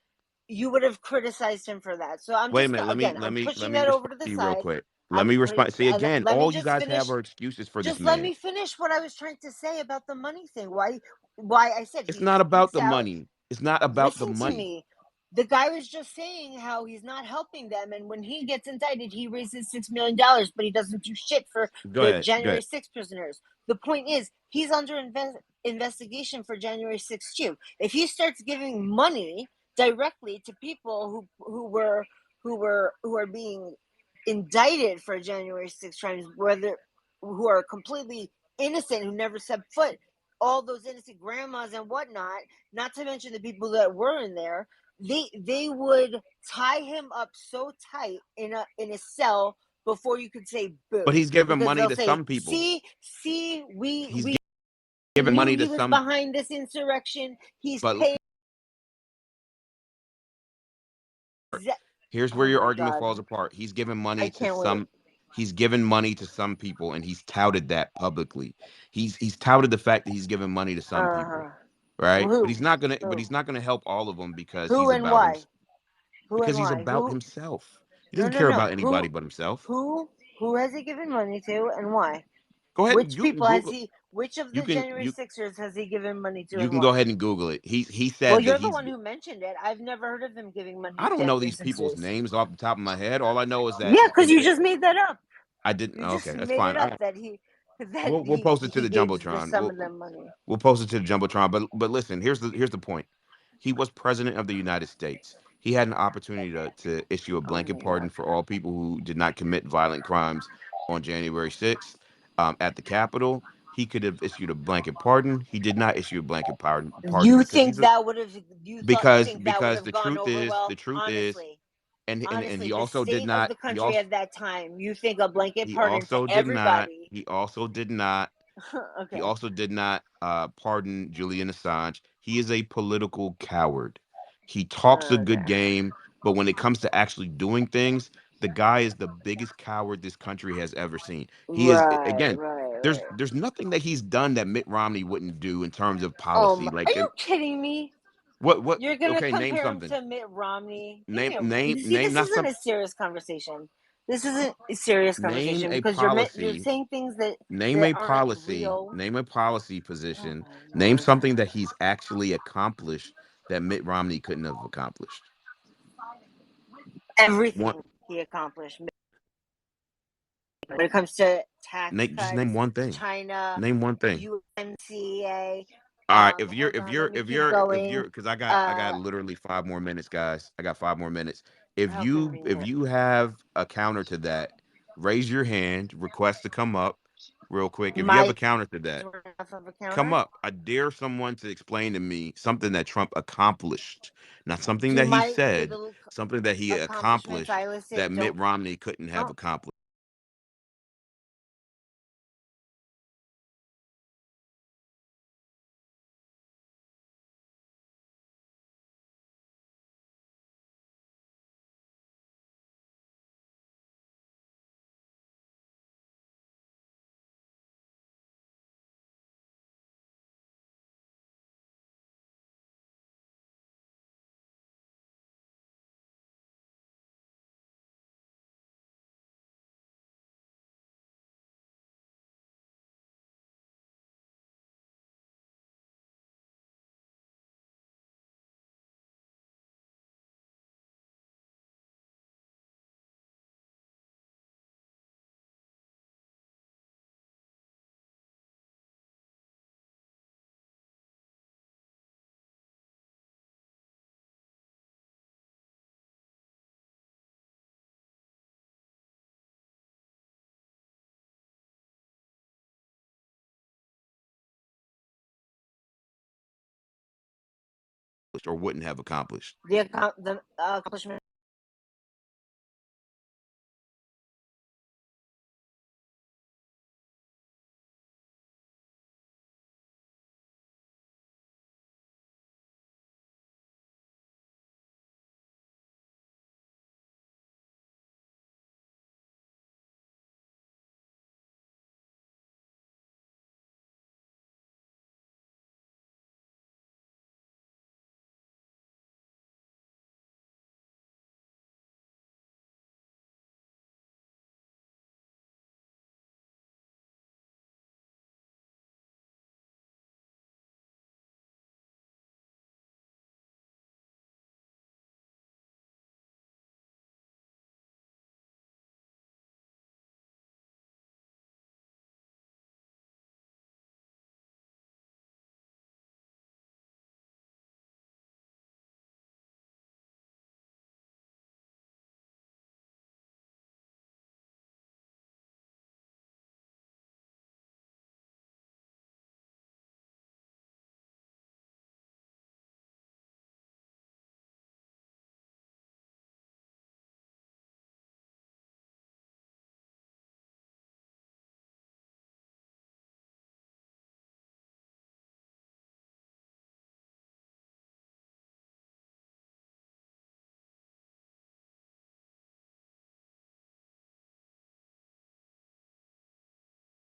you would have criticized him for that. So I'm Wait a just, minute. again, Let I'm me pushing that over respond to the to you real side. quick. Let I'm me putting, respond. See again, let me all you just guys have finish. are excuses for this Just let man. me finish what I was trying to say about the money thing. Why I said It's he not about speaks the out. money. It's not about the Listen to money. me. The guy was just saying how he's not helping them, and when he gets indicted, he raises $6 million, but he doesn't do shit for Go the ahead. Go January ahead. 6th prisoners. The point is, he's under investigation for January 6th too. If he starts giving money directly to people who are being indicted for January 6th crimes, who are completely innocent, who never set foot, all those innocent grandmas and whatnot, not to mention the people that were in there, they would tie him up so tight in a cell before you could say boo, But he's giving because money they'll to say, some people. see, He's we giving knew money he to was some. behind this insurrection. He's But paying. here's where Oh your my argument God, falls apart. He's giving money I to can't wait. some. He's given money to some people, and he's touted that publicly. He's touted the fact that he's giving money to some people, right? But Who? he's not gonna. But Who? he's not gonna help all of them because Who he's and about him. why? Who and Because he's why? about himself. He doesn't care No. about anybody but himself. Who has he given money to and why? Go ahead. Which You can people has Google. he? Which of You the can January Sixers has he given money to you and can go why? ahead and Google it. He Well, said that you're the he's. one who mentioned it. I've never heard of him giving money I to don't know January these people's Sixers. names off the top of my head. All I know is that Yeah, because you just made that up. I didn't. You Okay, just that's made fine. it All up right. that We'll post it to he the gave jumbotron. some of them money. We'll post it to the jumbotron. But listen, here's the point. He was president of the United States. He had an opportunity to issue a Oh blanket my pardon God. for all people who did not commit violent crimes on January 6th at the Capitol. He could have issued a blanket pardon. He did not issue a blanket pardon You because think he's a that would have? You think that would because have gone over the well? truth is Honestly, and he the also did state of not the country at that time. You think a blanket he pardon to also did not everybody? he also did not He Okay. also did not pardon Julian Assange. He is a political coward. He talks a good Okay. game, but when it comes to actually doing things, the guy is the biggest coward this country has ever seen. He is again. Right. There's nothing that he's done that Mitt Romney wouldn't do in terms of policy. Are Like you kidding me? what? You're gonna Okay, name compare him something. to Mitt Romney? Give Name me a. name You see, name this not isn't some a serious conversation. This isn't a serious name conversation a because you're policy. saying things that Name a aren't policy. real. Name a policy Oh position. my Name Lord. something that he's actually accomplished that Mitt Romney couldn't have accomplished. One, Everything he accomplished when it comes to tax just cuts, name one thing. China, Name one thing. UMCA, All right, if Hold on, let me keep going. because I got literally 5 more minutes, guys. I got 5 more minutes. If How if convenient. you have a counter to that, raise your hand, request to come up real quick. If you have a My counter to that, enough of a come counter. up. I dare someone to explain to me something that Trump accomplished, not something Do that he my do said, the something that he accomplishments I accomplished that listed Mitt don't Romney couldn't have count? accomplished. Or wouldn't have accomplished. The accomplishment.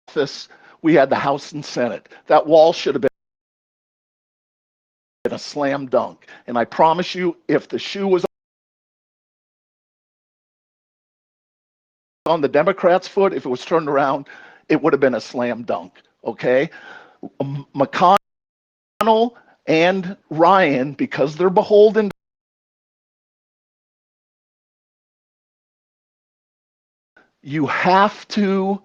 Office, we had the House and Senate. That wall should have been a slam dunk. And I promise you, if the shoe was on the Democrats' foot, if it was turned around, it would have been a slam dunk. Okay? McConnell and Ryan, because they're beholden, you have to.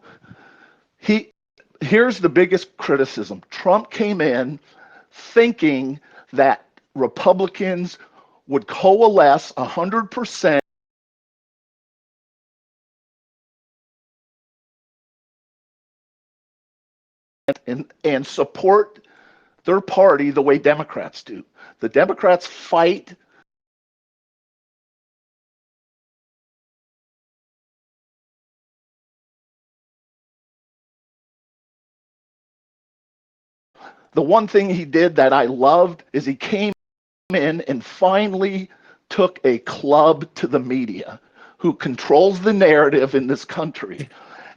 Here's the biggest criticism. Trump came in thinking that Republicans would coalesce 100% and support their party the way Democrats do. The Democrats fight. The one thing he did that I loved is he came in and finally took a club to the media who controls the narrative in this country.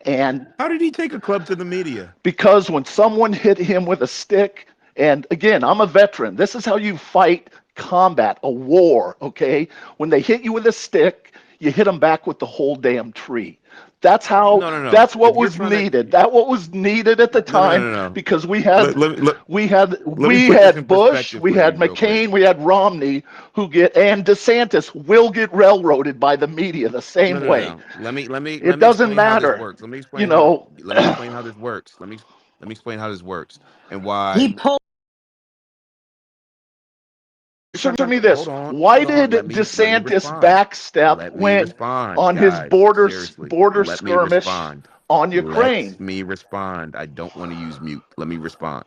And How did he take a club to the media? because when someone hit him with a stick, and again, I'm a veteran, this is how you fight combat, a war, okay? When they hit you with a stick, you hit them back with the whole damn tree. That's how. No. That's what If you're was trying to, needed. That what was needed at the time no. because we Let, had let, let, we had let me we put this in had Bush, perspective we for you had real quick. McCain, we had Romney, and DeSantis will get railroaded by the media the same way. No. Let me It doesn't explain how this matter, works. Let me you explain how know. let me explain how this works. Let me explain how this works and He why. pulled Answer me this. Why did DeSantis backstep when on his border skirmish on Ukraine? Let me respond. I don't want to use mute. Let me respond.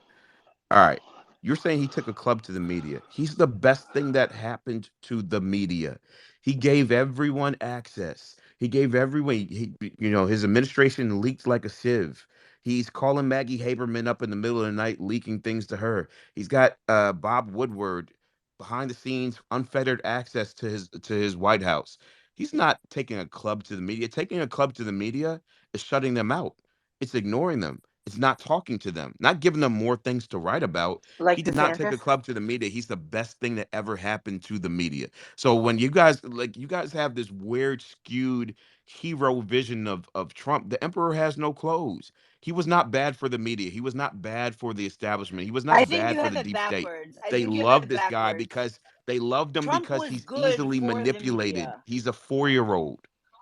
All right. You're saying he took a club to the media. He's the best thing that happened to the media. He gave everyone access. He gave everyone, his administration leaked like a sieve. He's calling Maggie Haberman up in the middle of the night, leaking things to her. He's got Bob Woodward behind the scenes, unfettered access to his White House. He's not taking a club to the media. Taking a club to the media is shutting them out. It's ignoring them. It's not talking to them, not giving them more things to write about. Like He did not take a DeSantis? club to the media. He's the best thing that ever happened to the media. So when you guys have this weird, skewed hero vision of Trump, the emperor has no clothes. He was not bad for the media. He was not bad for the establishment. He was I not think bad you for have the it deep state. backwards. I They think you have love it this guy backwards. because they loved him Trump because was he's good easily for the manipulated. media. He's a 4-year-old.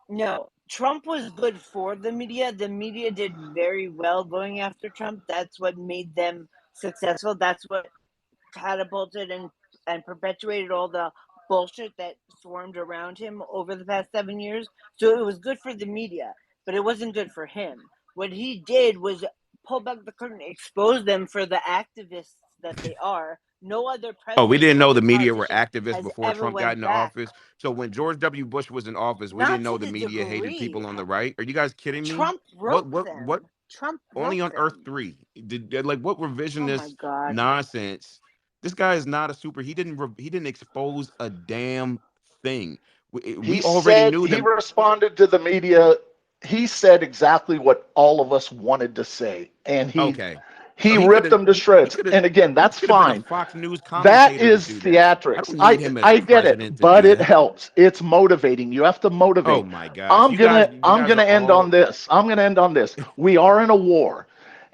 No, Trump was good for the media. The media did very well going after Trump. That's what made them successful. That's what catapulted and perpetuated all the bullshit that swarmed around him over the past 7 years. So it was good for the media, but it wasn't good for him. What he did was pull back the curtain, expose them for the activists that they are. No other Oh, we president, didn't no know other the media were politician activists has before ever Trump got went into back. office. So when George W. Bush was in office, we didn't Not know to the the media hated degree. people on the right. Are you guys kidding me? Trump wrote them. What? Trump Only wrote on Earth them. 3 like what Oh my revisionist God. nonsense? This guy is not a super. He didn't expose a damn thing. We already knew He them. responded to the media. He said exactly what all of us wanted to say, and Okay, so he ripped them to shreds. And again, he that's could have been a fine. Fox News That commentator to is do that. I theatrics. don't need him as I get it, president to but do it that. helps. It's motivating. You have to Oh motivate. my gosh, you I'm guys gonna are end on all this. We are in a war.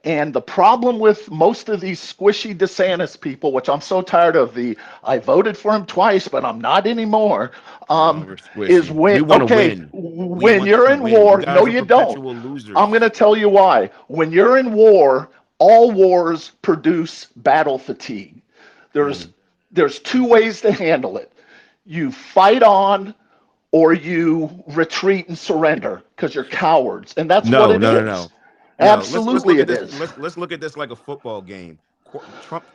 And the problem with most of these squishy DeSantis people, which I'm so tired of, I voted for him twice, but I'm not anymore, no longer is squishy. We want to win. We when want you're to in win. You war, no, guys are you don't. perpetual I'm going losers. to tell you why. When you're in war, all wars produce battle fatigue. There's Mhm. there's two ways to handle it. You fight on or you retreat and surrender because you're cowards. And that's what No, it no, no, is. no, no. Let's Absolutely look at it this. is. Let's look at this like a football game. Trump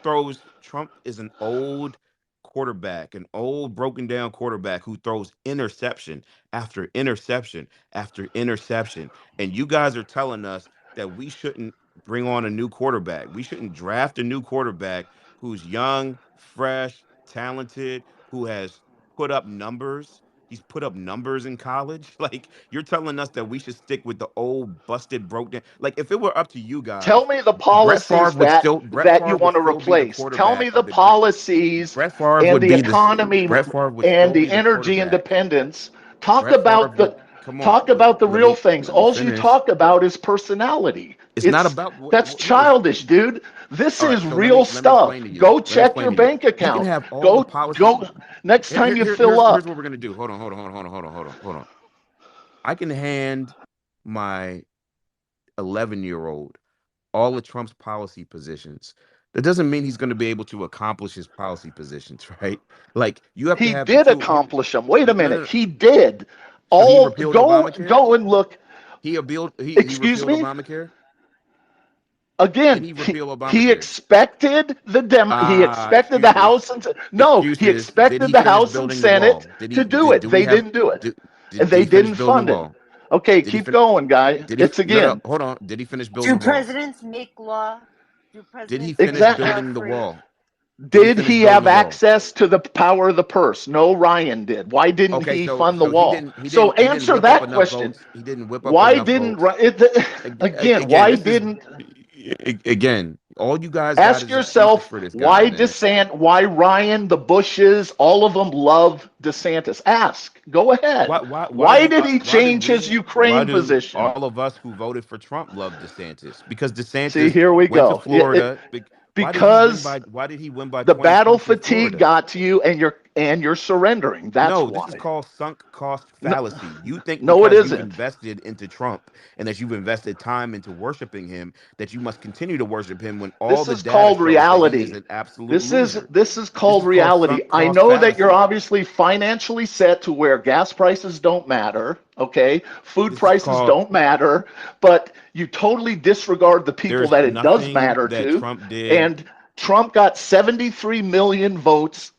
is an old quarterback, an old broken down quarterback who throws interception after interception after interception. And you guys are telling us that we shouldn't bring on a new quarterback. We shouldn't draft a new quarterback who's young, fresh, talented, who has put up numbers. He's put up numbers in college. Like you're telling us that we should stick with the old busted, broke down. Like if it were up to you Tell guys, me the policies Brett that you Favre would want to still be the replace. Tell quarterback me the of the. policies Brett Favre and would the be this. economy Brett Favre would and still the be the energy quarterback. independence. Brett Favre would come on. Talk about the real things. Let me All you finish. talk about is personality. It's not about That's no. childish, dude. This All right, is so real let me explain stuff. to you. Go Let me check explain your to you. bank He can account. have all the policies. Go next time you fill Here's up. what we're gonna do. Hold on. I can hand my 11-year-old all of Trump's policy positions. That doesn't mean he's going to be able to accomplish his policy positions, right? Like you have to He have the did tool. accomplish them. Wait a No, minute. no. He did. So he repealed Obamacare. Go and look. He Excuse repealed me? Obamacare. Did Again, he repeal he Obamacare? expected he expected the House and no, he Excuses. Did expected he the finish House and building the Senate wall? Did to he do did it. do we They have didn't do it. did, And did they he finish didn't building the fund it. wall? Okay, Did he keep going, guy. did he It's no, again. hold on. Did he finish building Do the wall? presidents make law? Do Did he presidents finish make Exactly. law building the free? wall? Did he Did finish he building have the wall? access to the power of the purse? No, Ryan did. Why didn't Okay, he so fund the so he wall? didn't So he didn't answer whip up that enough question. votes. He didn't whip up Why enough didn't votes. again? Again, Why this is didn't again, all you guys got Ask is excuses yourself for this guy, man. Why Ryan, the Bushes, all of them love DeSantis? Ask. Go ahead. Why did he change his Why Ukraine do position? all of us who voted for Trump love DeSantis? Because See, DeSantis here we went to go. Florida. Because why did he win by the 20 battle points in fatigue Florida? got to you, and and you're surrendering. That's No, why. this is called sunk cost No, fallacy. You think no, it because you've isn't. invested into Trump and that you've invested time into worshiping him, that you must continue to worship him when all This the is data called shows that he is reality. an absolute This is loser. this is This called is called reality. sunk I cost know that you're fallacy. obviously financially set to where gas prices don't matter, okay? Food This is prices called don't matter, but you totally disregard the people there's that it does nothing matter that to. Trump did. And Trump got 73 million voters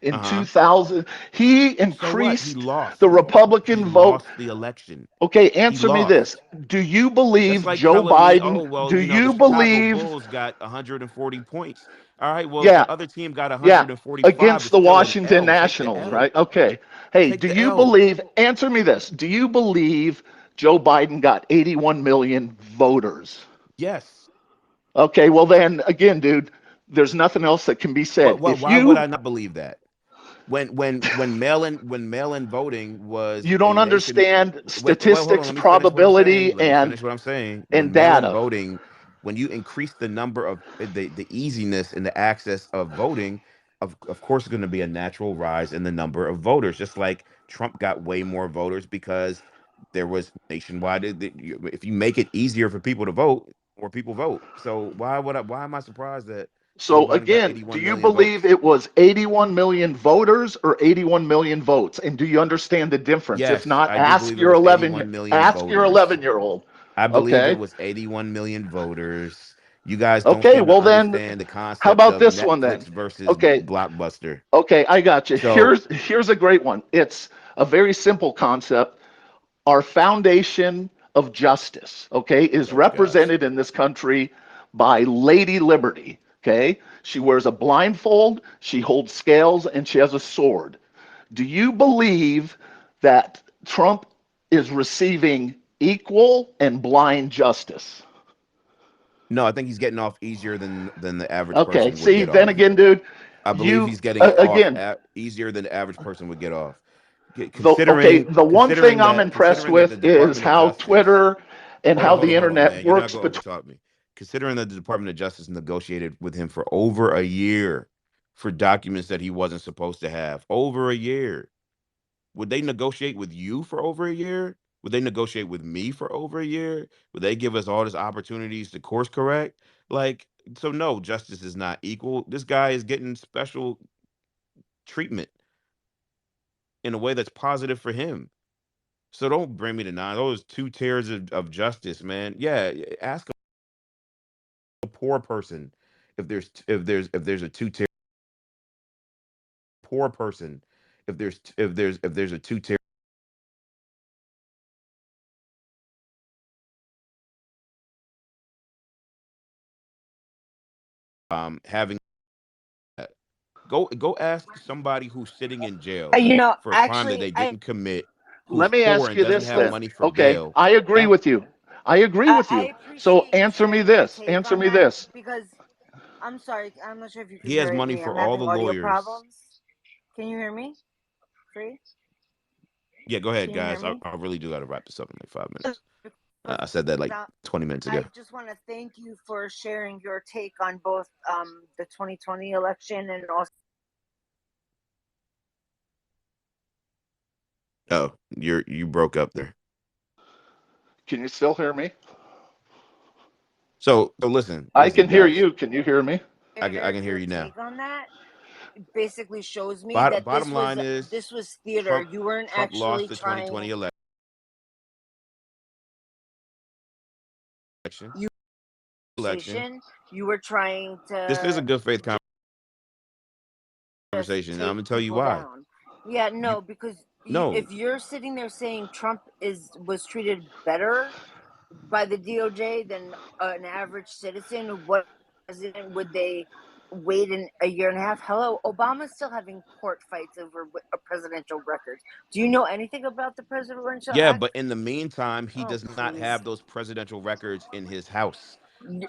in Uh-huh. 2000. He So what? He increased the lost. He Republican vote. lost the election. Okay, He answer me this. lost. Do you That's believe like Joe telling me, Biden, oh, well, do the you Chicago believe, Bulls got 140 points. All right, well, if yeah, the other team got yeah, 145, against it's the still an Washington L. Take the Nationals, L. right? Okay. Hey, Take do the you L. believe, answer me this, do you believe Joe Biden got 81 million voters? Yes. Okay, well then, again, dude, there's nothing else that can be said. If Why would I you not believe that? When mail-in voting was you a don't nation. understand Wait, hold on. statistics, Let me finish what I'm saying. probability, Let me finish what I'm saying. and When mail-in data. voting, when you increase the number of the easiness and the access of voting, of course, it's going to be a natural rise in the number of voters. Just like Trump got way more voters because there was nationwide. If you make it easier for people to vote, more people vote. So why am I surprised that Joe So Biden got again, do 81 you million believe votes? it was 81 million voters or 81 million votes? And do you understand the difference? If Yes, not, I do believe it was 81 million ask your voters. 11-year-old. I believe it Okay? was 81 million voters. You guys don't Okay, seem to well then, understand the how concept about of this one then? Netflix versus Okay, Blockbuster. okay, I got you. So, Here's a great one. It's a very simple concept. Our foundation of justice, okay, is oh gosh. represented in this country by Lady Liberty, okay? She wears a blindfold, she holds scales, and she has a sword. Do you believe that Trump is receiving equal and blind justice? No, I think he's getting off easier than the average Okay, person would see, get then off. again, dude, I believe you, he's getting off again, easier than the average person would get off. okay, the one thing I'm impressed Considering that the with is Department of how Justice. Twitter and how the Hold on, internet man. You're not works going to between. overtalk me. Considering that the Department of Justice negotiated with him for over a year for documents that he wasn't supposed to have. Over a year. Would they negotiate with you for over a year? Would they negotiate with me for over a year? Would they give us all these opportunities to course correct? Like, so no, justice is not equal. This guy is getting special treatment in a way that's positive for him. So don't bring me to nine. Those two tiers of justice, man. Yeah, ask a poor person if there's a two tier poor person if there's a two tier having that. Go ask somebody who's sitting in jail for a crime that Actually, they didn't commit, who's Let me poor ask and you doesn't this have then. money for Okay, bail. I agree Ask, with you. I agree with I you. So appreciate you answer me sharing your this. take Answer on me that this. because I'm sorry, I'm not sure if you can he has hear money me. for I'm all having the audio lawyers. problems. Can you hear me? Free? Yeah, go ahead, Can you hear guys. I, me? I really do got to wrap this up in like 5 minutes. Because I said that like 20 minutes ago. I just want to thank you for sharing your take on both the 2020 election and also. Oh, you broke up there. Can you still hear me? So listen, I can hear guys. you. Can you hear me? I can hear Your you now. take on that basically shows me that Bottom line this is was theater. Trump You weren't Trump lost actually the 2020 trying. election. You Election. you were trying This is a to good faith just conversation. I'm take gonna tell you people why. down. Yeah, You no, because no, if you're sitting there saying Trump was treated better by the DOJ than an average citizen, what president would they wait in a year and a half? Hello, Obama's still having court fights over a presidential records. Do you know anything about the Presidential yeah, Act? but in the meantime, he Oh, does not please. have those presidential records in his house.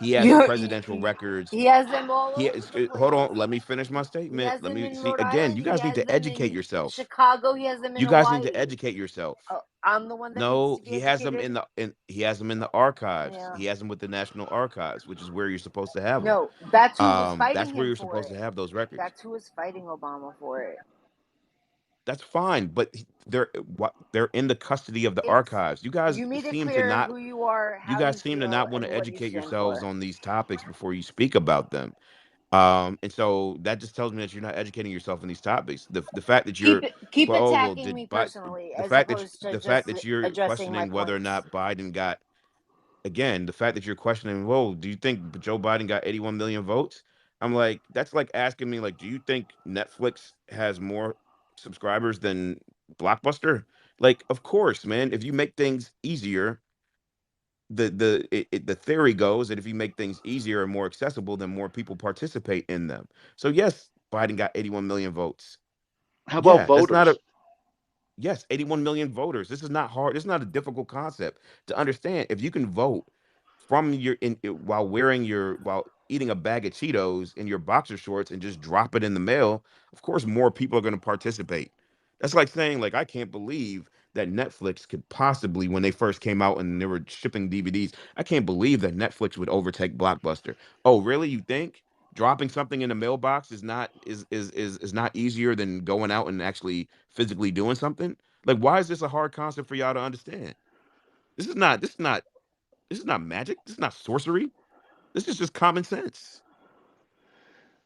He has You, presidential records. he has them all He over is, the hold place. on, let me finish my He statement. has Let them me in see Rhode again. Island. You He guys need has to them educate in yourself. Chicago. He has them in You guys need to Hawaii. educate yourself. Oh, I'm the one that needs No, to be he has them educated. he has them in the archives. Yeah. He has them with the National Archives, which is where you're supposed to have them. No, that's who was That's fighting where him you're for supposed to it. have those records. That's who was fighting Obama for it. That's fine, but they're in the custody of the It's archives. you made it clear who you are, You how guys you seem to feel, not want and to what you educate stand yourselves for. on these topics before you speak about them. And so that just tells me that you're not educating yourself in these topics. The fact that you're Keep well, attacking did me but personally, the as fact that opposed to the fact just that you're addressing my questioning whether or points. not Biden got again, the fact that you're questioning, whoa, do you think Joe Biden got 81 million votes? I'm like, that's like asking me, like, do you think Netflix has more subscribers than Blockbuster? Like, of course, man. If you make things easier, the theory goes that if you make things easier and more accessible, then more people participate in them. So yes, Biden got 81 million votes. How about Yeah, that's not voters? a yes, 81 million voters. This is not hard. This is not a difficult concept to understand. If you can vote from while while eating a bag of Cheetos in your boxer shorts and just drop it in the mail, of course more people are going to participate. That's like saying like I can't believe that Netflix could possibly when they first came out and they were shipping DVDs, I can't believe that Netflix would overtake Blockbuster. Oh, really? You think? Dropping something in the mailbox is not easier than going out and actually physically doing something? Like, why is this a hard concept for y'all to understand? This is not magic. This is not sorcery. This is just common sense.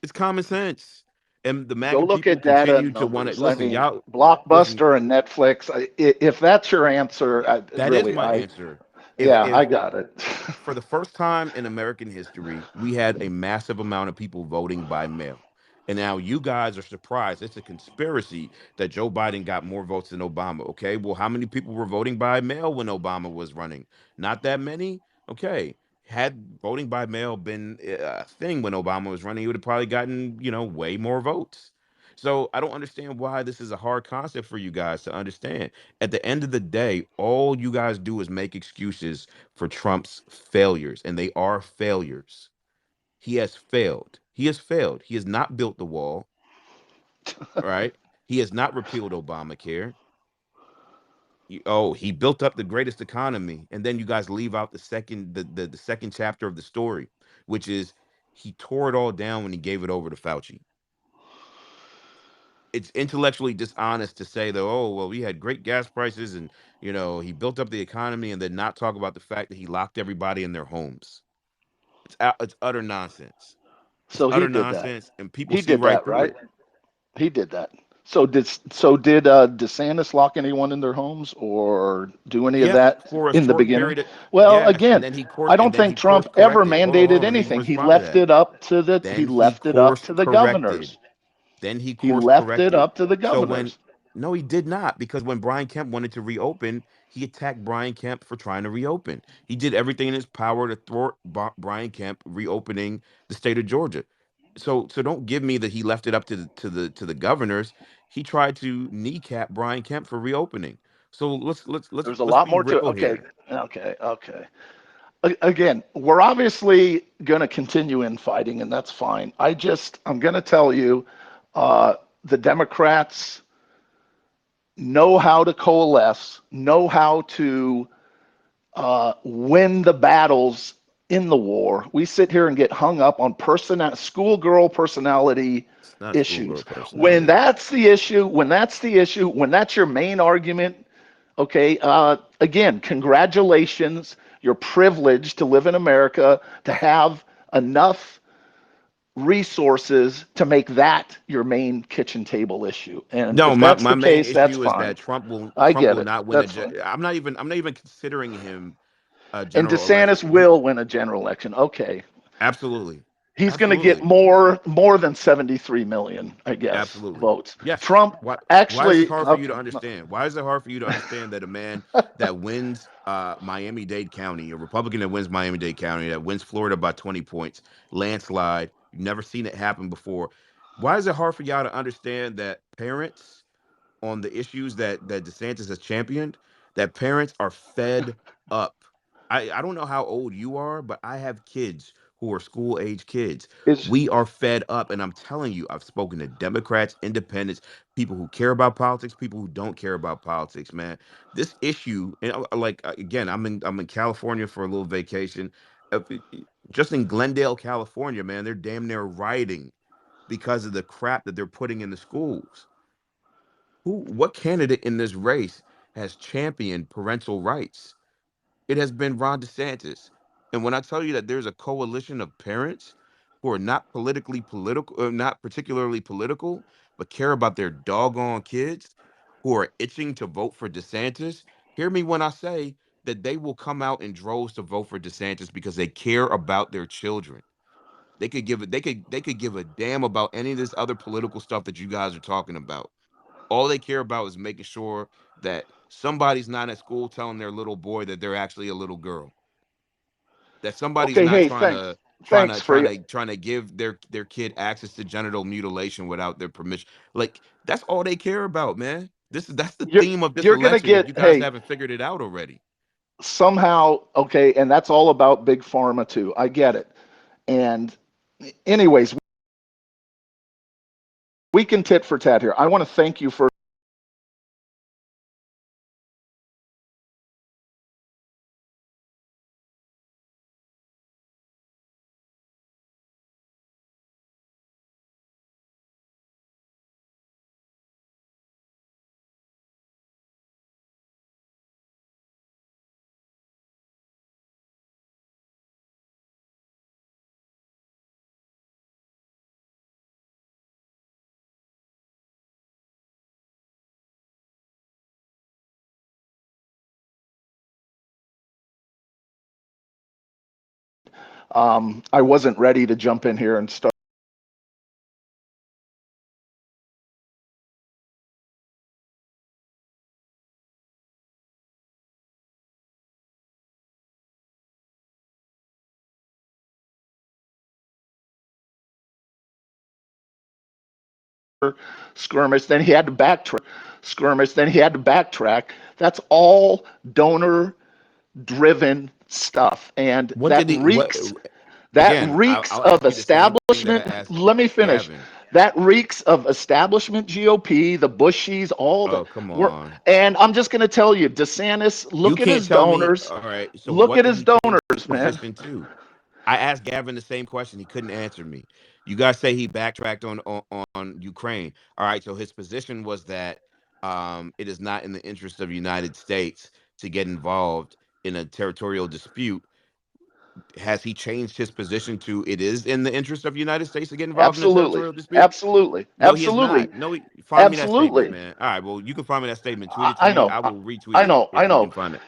It's common sense. And the Go MAGA look people at data continue and to want to numbers. I listen. mean, Y'all listen. Blockbuster and Netflix. If that's your answer, That is really, my answer. yeah, I If got it. for the first time in American history, we had a massive amount of people voting by mail. And now you guys are surprised. It's a conspiracy that Joe Biden got more votes than Obama. Okay. Well, how many people were voting by mail when Obama was running? Not that many. Okay. Had voting by mail been a thing when Obama was running, he would have probably gotten, way more votes. So I don't understand why this is a hard concept for you guys to understand. At the end of the day, all you guys do is make excuses for Trump's failures, and they are failures. He has failed. He has failed. He has not built the wall, right? He has not repealed Obamacare. He built up the greatest economy, and then you guys leave out the second chapter of the story, which is he tore it all down when he gave it over to Fauci. It's intellectually dishonest to say that, oh, well, we had great gas prices and, he built up the economy and then not talk about the fact that he locked everybody in their homes. It's utter nonsense. It's So he utter did that. nonsense, and people He see did right that, through right? it. He did that. So did DeSantis lock anyone in their homes or do any of Yes, that for a in the short beginning? period of Well, yes, again, I and don't then he think course Trump ever corrected. Hold mandated on, let me anything. He respond to left that. it up to the he Then he left it up course to the corrected. governors. Then he He course left it corrected. up to the So when governors. no, he did not, because when Brian Kemp wanted to reopen, he attacked Brian Kemp for trying to reopen. He did everything in his power to thwart Brian Kemp reopening the state of Georgia. So don't give me that he left it up to the governors. He tried to kneecap Brian Kemp for reopening. So There's a let's lot be more to real okay, here. okay. Again, we're obviously going to continue infighting, and that's fine. I'm going to tell you, uh, the Democrats know how to coalesce, know how to win the battles in the war. We sit here and get hung up on schoolgirl personality It's not schoolgirl issues. When personality. that's the issue, when that's your main argument, okay, again, congratulations. You're privileged to live in America, to have enough resources to make that your main kitchen table issue. And No, if my, that's my the main case, that's issue is fine. that I Trump get will it. not win That's fine. I'm not even considering him a And general DeSantis election. will win a general election. Okay. Absolutely. He's going to get Absolutely. more than 73 million, I guess, Absolutely. votes. Yes. Trump Why is this actually hard for you to okay. understand? Why is it hard for you to understand that a man that wins Miami-Dade County, a Republican that wins Miami-Dade County, that wins Florida by 20 points, landslide, you've never seen it happen before. Why is it hard for y'all to understand that parents on the issues that DeSantis has championed, that parents are fed up? I don't know how old you are, but I have kids who are school age kids. Is We are fed up. And I'm telling you, I've spoken to Democrats, independents, people who care about politics, people who don't care about politics, man. This issue, and again, I'm in California for a little vacation. Just in Glendale, California, man, they're damn near rioting because of the crap that they're putting in the schools. What candidate in this race has championed parental rights? It has been Ron DeSantis. And when I tell you that there's a coalition of parents who are not particularly political, but care about their doggone kids, who are itching to vote for DeSantis, hear me when I say that they will come out in droves to vote for DeSantis because they care about their children. They could give a damn about any of this other political stuff that you guys are talking about. All they care about is making sure that somebody's not at school telling their little boy that they're actually a little girl. That somebody's okay. not Hey, trying thanks. to trying to Thanks for trying you. to trying to give their kid access to genital mutilation without their permission. Like that's all they care about, man. That's the You're theme of this you're gonna election. If get you guys hey haven't figured it out already. somehow okay, and that's all about big pharma too. I get it. And anyways, we can tit for tat here. I want to thank you for I wasn't ready to jump in here and start skirmish. Then he had to backtrack. That's all donor driven stuff. And What did he? What that again? reeks I'll of ask you the same thing that I establishment. asked Let me finish. Gavin. That reeks of establishment GOP, the Bushies, all the Oh, come we're on. and I'm just gonna tell you, DeSantis, You look at can't his tell me. donors. All right. So Look what at did his he change his donors, man. position to? I asked Gavin the same question. He couldn't answer me. You guys say he backtracked on Ukraine. All right. So his position was that it is not in the interest of the United States to get involved in a territorial dispute. Has he changed his position to it is in the interest of the United States to get involved in a Absolutely. territorial dispute? Absolutely. No, he is Absolutely. not. No, find me that statement, Absolutely. man. All right. Well, you can find me that statement. Tweet I, it to I me. know. I will retweet I it know. I if you can know. find it.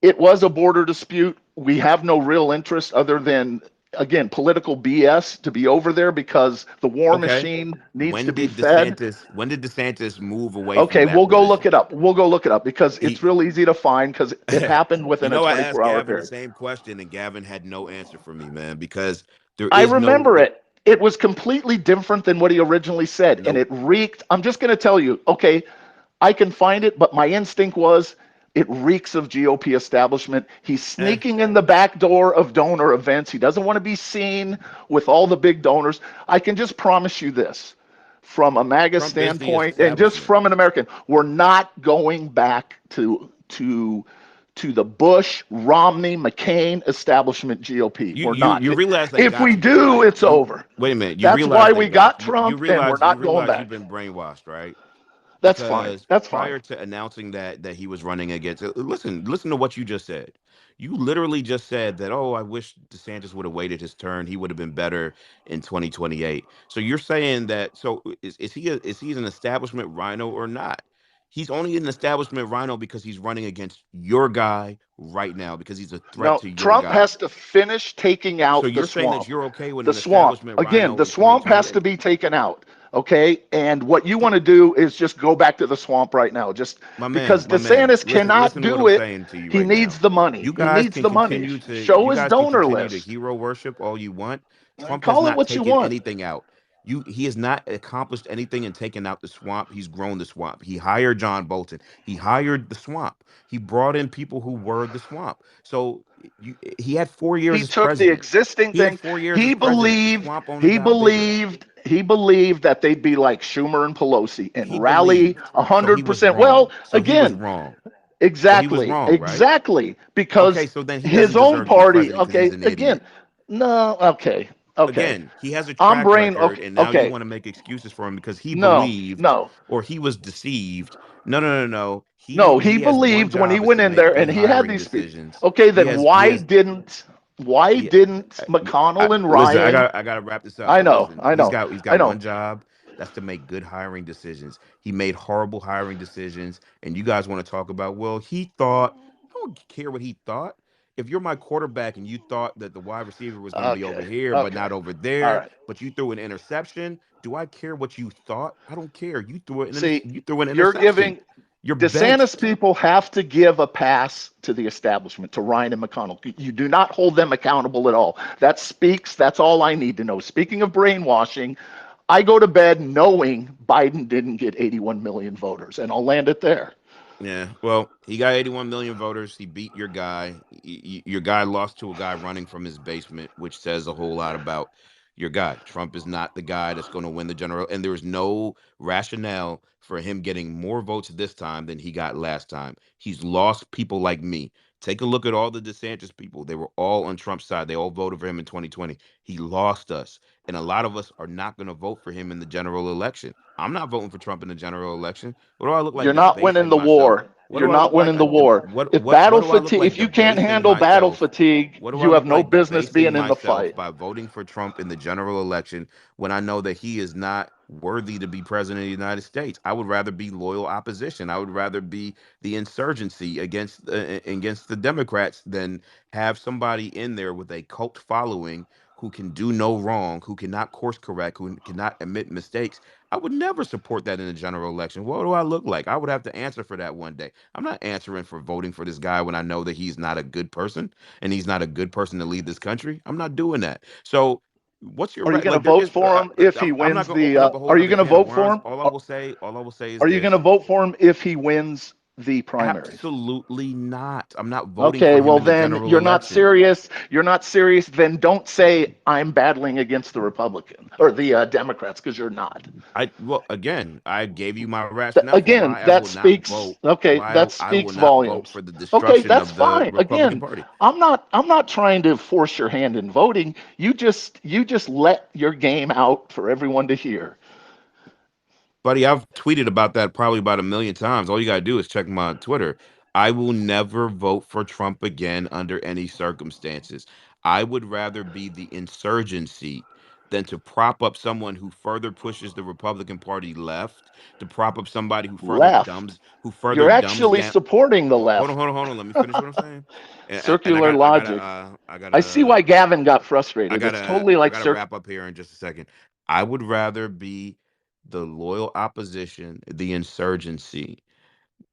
It was a border dispute. We have no real interest other than, again, political BS to be over there because the war Okay. machine needs to be fed. When did DeSantis move away from Okay, that we'll go look position? it up. We'll go look it up because it's He real easy to find because it happened you within a know, I asked 24-hour Gavin the period. same question and Gavin had no answer for me, man, because there I is no remember it. It was completely different than what he originally said, and nope. it reeked. I'm just going to tell you, okay, I can find it, but my instinct was it reeks of GOP establishment. He's Eh, sneaking in the back door of donor events. He doesn't want to be seen with all the big donors. I can just promise you this from a MAGA Trump is the standpoint and just establishment. from an American, we're not going back to the Bush, Romney, McCain establishment GOP. You We're you not. you realize that If got we you there, do, right? it's You over. wait a minute. You That's realize why that we got got you. You Trump, and we're realize you not going realize you've back. been brainwashed, right? That's fine. Because That's fine. prior to announcing that he was running against listen to what you just said. You literally just said that, oh, I wish DeSantis would have waited his turn. He would have been better in 2028. So you're saying that is he an establishment rhino or not? He's only an establishment rhino because he's running against your guy right now because he's a threat No, to your Trump guy. has to finish taking So out the you're saying that swamp. you're okay with The an swamp. establishment Again, rhino the in swamp has to 2028? be taken out. Okay. And what you want to do is just go back to the swamp right now. Just because My man, DeSantis cannot listen to what do I'm it, saying to you he right needs now. the money. You He guys needs can the money. continue to Show his donor list. hero worship all you want. Trump has Call it not what you taken want. anything out. He has not accomplished anything in taking out the swamp. He's grown the swamp. He hired John Bolton. He hired the swamp. He brought in people who were the swamp. So he had 4 years He as took the president. existing He had thing. 4 years as He president. The believed, swamp only he got bigger. believed, he believed that they'd be like Schumer and Pelosi and He rally believed. So he was 100%. Well, wrong. So he was again, wrong. So he was exactly, wrong, right? exactly, Okay, because so then he his doesn't own deserve to be party. president because he's Okay, an again, idiot. no, okay, okay. Again, he has a I'm track brain. record, Okay, and now you okay. want to make excuses for him because he No, believed no, or he was deceived. No, no, no, no. no. He He has one believed when he job is went to in make there good and he had hiring these people. decisions. Okay, He then has he has why he, didn't I, McConnell and listen, Ryan? I gotta wrap this up. I But know, listen, I know, he's I got know. one job. That's to make good hiring decisions. He made horrible hiring decisions, and you guys want to talk about? Well, he thought. I don't care what he thought. If you're my quarterback and you thought that the wide receiver was going to be over Okay, here but okay, not over all there, right. but you threw an interception, do I care what you thought? I don't care. See, You threw an you're interception. giving You're DeSantis benched. people have to give a pass to the establishment, to Ryan and McConnell. You do not hold them accountable at all. That's all I need to know. Speaking of brainwashing, I go to bed knowing Biden didn't get 81 million voters, and I'll land it there. Yeah, well, he got 81 million voters. He beat your guy. Your guy lost to a guy running from his basement, which says a whole lot about your guy. Trump is not the guy that's going to win the general, and there is no rationale for him getting more votes this time than he got last time. He's lost people like me. Take a look at all the DeSantis people. They were all on Trump's side. They all voted for him in 2020. He lost us, and a lot of us are not going to vote for him in the general election. I'm not voting for Trump in the general election. What do I look like You're not winning debasing the myself? war. What You're do I not look like? winning the war. If What battle do I look fatigue, like if you can't debasing handle battle myself? fatigue, What do I you have look no like business debasing being in the myself fight. by voting for Trump in the general election when I know that he is not worthy to be president of the United States? I would rather be loyal opposition. I would rather be the insurgency against the Democrats than have somebody in there with a cult following who can do no wrong, who cannot course correct, who cannot admit mistakes. I would never support that in a general election. What do I look like? I would have to answer for that one day. I'm not answering for voting for this guy when I know that he's not a good person and he's not a good person to lead this country. I'm not doing that. So, what's your Are you going to like? There vote is. for him if he I'm not wins going to open the? up a whole Are you nother going to can of vote for worms. him? All I will say is Are you going this: to vote for him if he wins the primaries? absolutely not. I'm not voting for Okay, him well in the then general you're not election. serious. You're not serious. Then don't say I'm battling against the Republican or the Democrats because you're not. Well, again, I gave you my rationale for Again, why I that will not speaks. vote. Okay, that I will speaks not vote volumes. for the Okay, destruction that's of the fine. Republican Again, Party. I'm not trying to force your hand in voting. You just let your game out for everyone to hear. Buddy, I've tweeted about that probably about a million times. All you gotta do is check my Twitter. I will never vote for Trump again under any circumstances. I would rather be the insurgency than to prop up someone who further pushes the Republican Party left, to prop up somebody Left. who further You're dumbs actually down. supporting the left. Hold on. Let me finish what I'm saying. And Circular logic. I see why Gavin got frustrated. It's totally I like gotta wrap up here in just a second. I would rather be the loyal opposition, the insurgency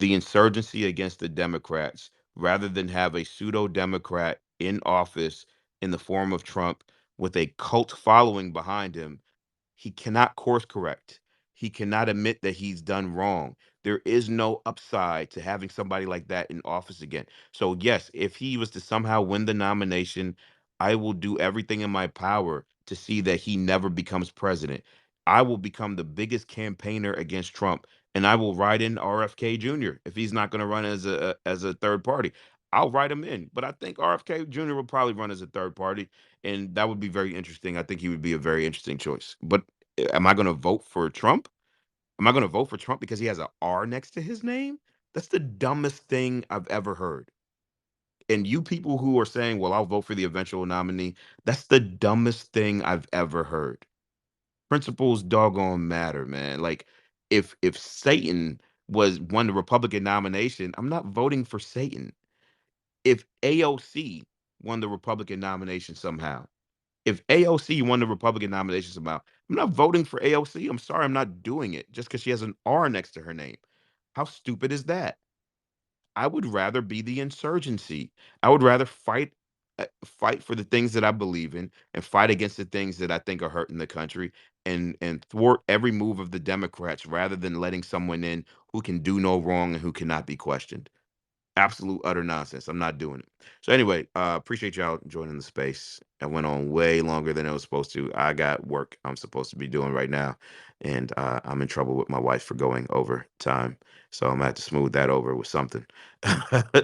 against the Democrats, rather than have a pseudo Democrat in office in the form of Trump with a cult following behind him. He cannot course correct. He cannot admit that he's done wrong. There is no upside to having somebody like that in office again. So, yes, if he was to somehow win the nomination, I will do everything in my power to see that he never becomes president. I will become the biggest campaigner against Trump, and I will write in RFK Jr. if he's not going to run as a third party. I'll write him in, but I think RFK Jr. will probably run as a third party, and that would be very interesting. I think he would be a very interesting choice. But am I going to vote for Trump? Am I going to vote for Trump because he has a R next to his name? That's the dumbest thing I've ever heard. And you people who are saying, well, I'll vote for the eventual nominee, that's the dumbest thing I've ever heard. Principles doggone matter, man. Like if Satan was won the Republican nomination, I'm not voting for Satan. If AOC won the Republican nomination somehow, if AOC won the Republican nomination somehow, I'm not voting for AOC. I'm sorry, I'm not doing it just because she has an R next to her name. How stupid is that? I would rather be the insurgency. I would rather fight for the things that I believe in and fight against the things that I think are hurting the country and thwart every move of the Democrats rather than letting someone in who can do no wrong and who cannot be questioned. absolute utter nonsense. I'm not doing it. So anyway, appreciate y'all joining the space. I went on way longer than I was supposed to. I got work I'm supposed to be doing right now, and I'm in trouble with my wife for going over time. So I'm gonna have to smooth that over with something.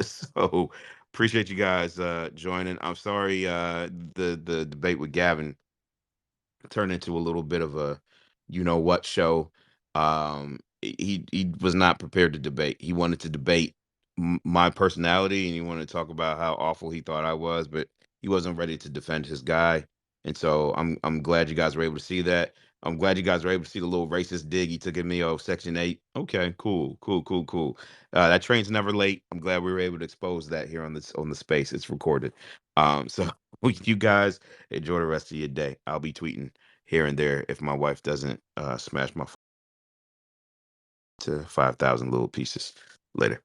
So appreciate you guys joining. I'm sorry the debate with Gavin turned into a little bit of a you know what show. He was not prepared to debate. He wanted to debate my personality, and he wanted to talk about how awful he thought I was, but he wasn't ready to defend his guy. And so I'm glad you guys were able to see that. I'm glad you guys were able to see the little racist dig he took at me. Oh, Section 8. Okay, cool, cool, cool, cool. That train's never late. I'm glad we were able to expose that here on the space. It's recorded. So you guys enjoy the rest of your day. I'll be tweeting here and there if my wife doesn't smash my phone to 5,000 little pieces later.